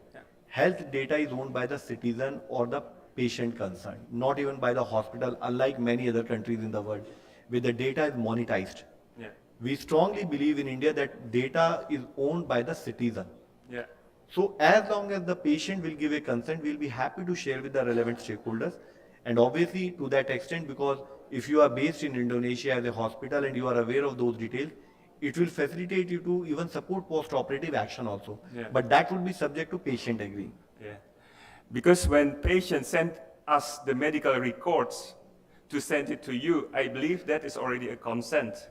Health data is owned by the citizen or the patient concerned, not even by the hospital, unlike many other countries in the world, where the data is monetized. Yeah. We strongly believe in India that data is owned by the citizen. Yeah. So as long as the patient will give a consent, we'll be happy to share with the relevant stakeholders. And obviously to that extent, because if you are based in Indonesia as a hospital and you are aware of those details, it will facilitate you to even support post-operative action also. Yeah. But that would be subject to patient agreeing. Yeah. Because when patients send us the medical records to send it to you, I believe that is already a consent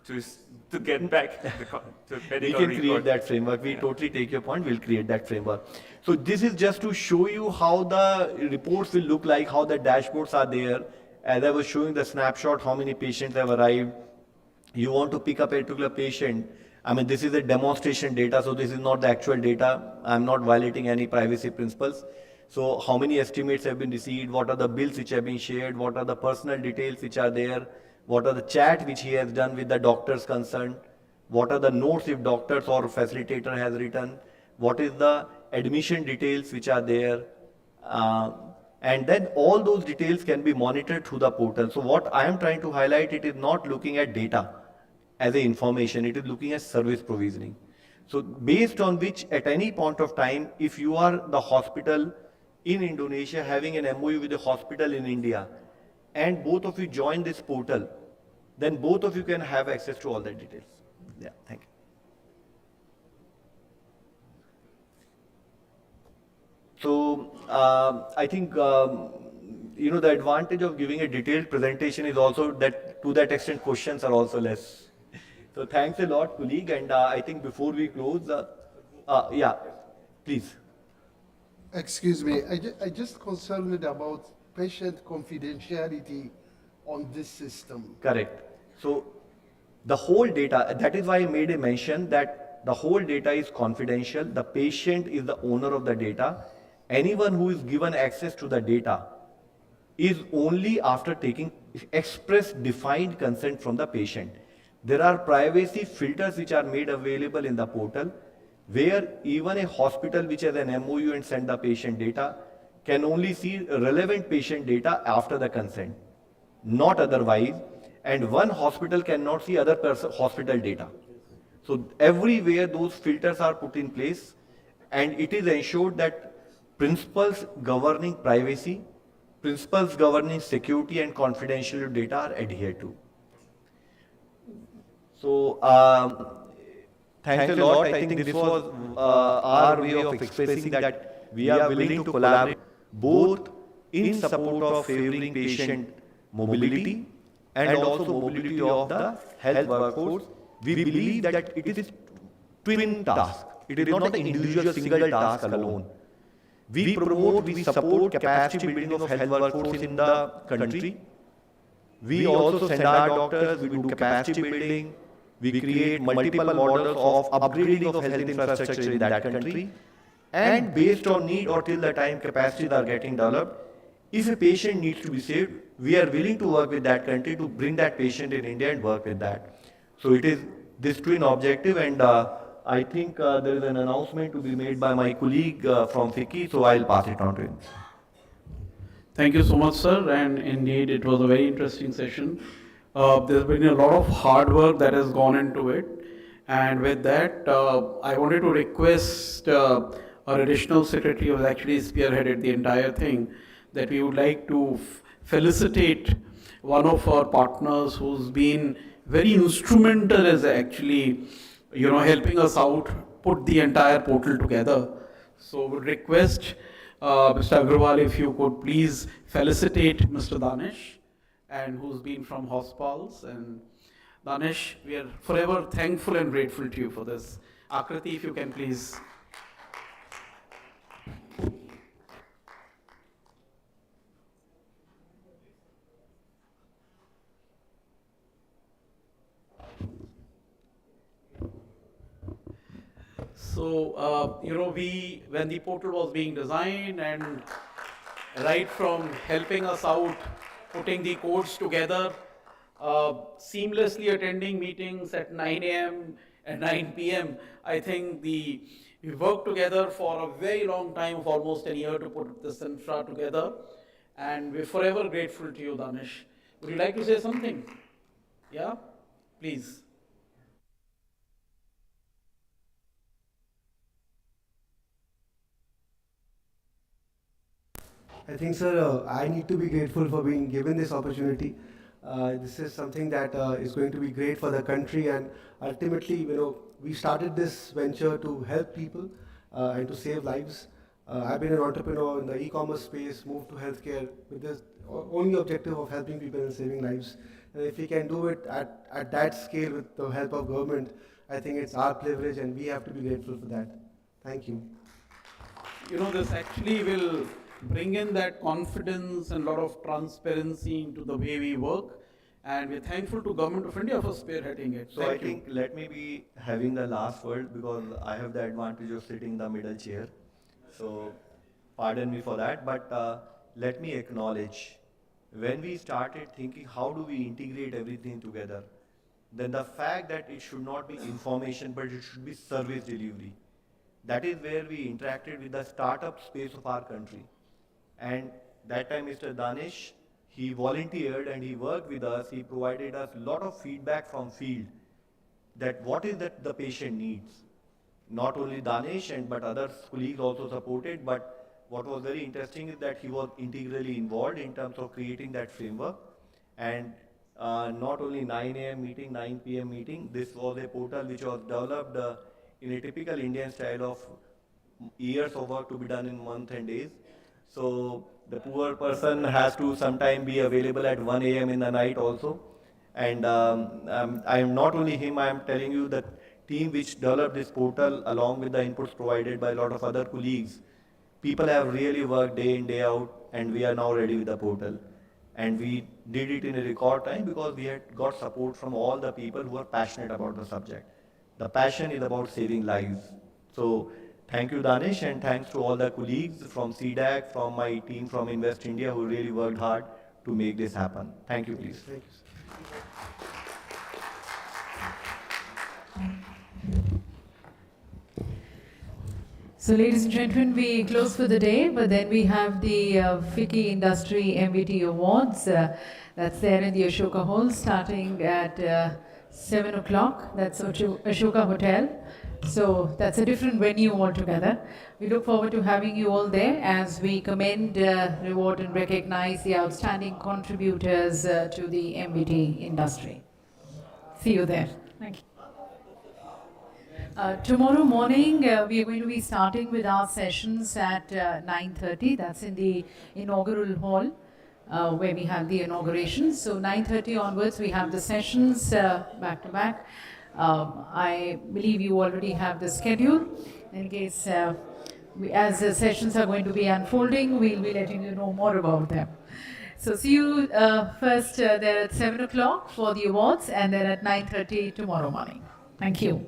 to get back to medical We can create that framework. We totally take your point. We'll create that framework. So this is just to show you how the reports will look like, how the dashboards are there. As I was showing the snapshot, how many patients have arrived. You want to pick up a particular patient. I mean, this is a demonstration data, so this is not the actual data. I'm not violating any privacy principles. So how many estimates have been received? What are the bills which have been shared? What are the personal details which are there? What are the chat which he has done with the doctors concerned? What are the notes if doctors or facilitator has written? What is the admission details which are there? And then all those details can be monitored through the portal. So what I am trying to highlight, it is not looking at data as a information, it is looking at service provisioning. So based on which at any point of time, if you are the hospital in Indonesia having an MOU with a hospital in India, and both of you join this portal, then both of you can have access to all the details. Yeah, thank you. So I think the advantage of giving a detailed presentation is also that to that extent questions are also less. So thanks a lot, colleague. And I think before we close, yeah, please. Excuse me, I just concerned about patient confidentiality on this system. Correct. So the whole data, that is why I made a mention that the whole data is confidential. The patient is the owner of the data. Anyone who is given access to the data is only after taking express defined consent from the patient. There are privacy filters which are made available in the portal, where even a hospital which has an MOU and send the patient data can only see relevant patient data after the consent, not otherwise. And one hospital cannot see other hospital data. So everywhere those filters are put in place, and it is ensured that principles governing privacy, principles governing security and confidentiality data are adhered to. So thanks a lot. I think this was our way of expressing that we are willing to collaborate both in support of favoring patient mobility and also mobility of the health workforce. We believe that it is twin task. It is not an individual single task alone. We promote, we support capacity building of health workforce in the country. We also send our doctors, we do capacity building, we create multiple models of upgrading of health infrastructure in that country. And based on need or till the time capacities are getting developed, if a patient needs to be saved, we are willing to work with that country to bring that patient in India and work with that. So it is this twin objective, and I think there is an announcement to be made by my colleague from FICCI, so I'll pass it on to him. Thank you so much, sir, and indeed it was a very interesting session. There's been a lot of hard work that has gone into it, and with that, I wanted to request our additional secretary who has actually spearheaded the entire thing, that we would like to felicitate one of our partners who's been very instrumental as actually, helping us out, put the entire portal together. So would request Mr. Agarwal, if you could please felicitate Mr. Danish, and who's been from Hospals. And Danish, we are forever thankful and grateful to you for this. Akriti, if you can please. So, when the portal was being designed, and right from helping us out, putting the codes together, seamlessly attending meetings at 9 a.m., at 9 p.m. I think we worked together for a very long time, of almost a year, to put this infra together. And we're forever grateful to you, Danish. Would you like to say something? Yeah? Please. I think, sir, I need to be grateful for being given this opportunity. This is something that is going to be great for the country, and ultimately, we started this venture to help people and to save lives. I've been an entrepreneur in the e-commerce space, moved to healthcare with this only objective of helping people and saving lives. And if we can do it at that scale with the help of government, I think it's our privilege, and we have to be grateful for that. Thank you. This actually will bring in that confidence and a lot of transparency into the way we work. And we're thankful to Government of India for spearheading it. So I think let me be having the last word because I have the advantage of sitting in the middle chair. So pardon me for that, but let me acknowledge when we started thinking how do we integrate everything together, then the fact that it should not be information but it should be service delivery. That is where we interacted with the startup space of our country. And that time Mr. Danish, he volunteered and he worked with us, he provided us a lot of feedback from field that what is that the patient needs. Not only Danish but other colleagues also supported, but what was very interesting is that he was integrally involved in terms of creating that framework. And not only 9 a.m. meeting, 9 p.m. meeting, this was a portal which was developed in a typical Indian style of years of work to be done in months and days. So the poor person has to sometime be available at 1 a.m. in the night also. And I am not only him, I am telling you that team which developed this portal along with the inputs provided by a lot of other colleagues, people have really worked day in, day out, and we are now ready with the portal. And we did it in a record time because we had got support from all the people who are passionate about the subject. The passion is about saving lives. So thank you, Danish, and thanks to all the colleagues from CDAC, from my team from Invest India who really worked hard to make this happen. Thank you, please. Thank you, sir. So, ladies and gentlemen, we close for the day, but then we have the FICCI Industry MBT Awards. That's there in the Ashoka Hall starting at 7 o'clock. That's Ashoka Hotel. So that's a different venue altogether. We look forward to having you all there as we commend, reward and recognize the outstanding contributors to the MBT industry. See you there. Thank you. Tomorrow morning, we are going to be starting with our sessions at 9:30. That's in the Inaugural Hall, where we have the inauguration. So 9:30 onwards, we have the sessions back to back. I believe you already have the schedule. In case, as the sessions are going to be unfolding, we'll be letting you know more about them. So see you first there at 7 o'clock for the awards, and then at 9:30 tomorrow morning. Thank you.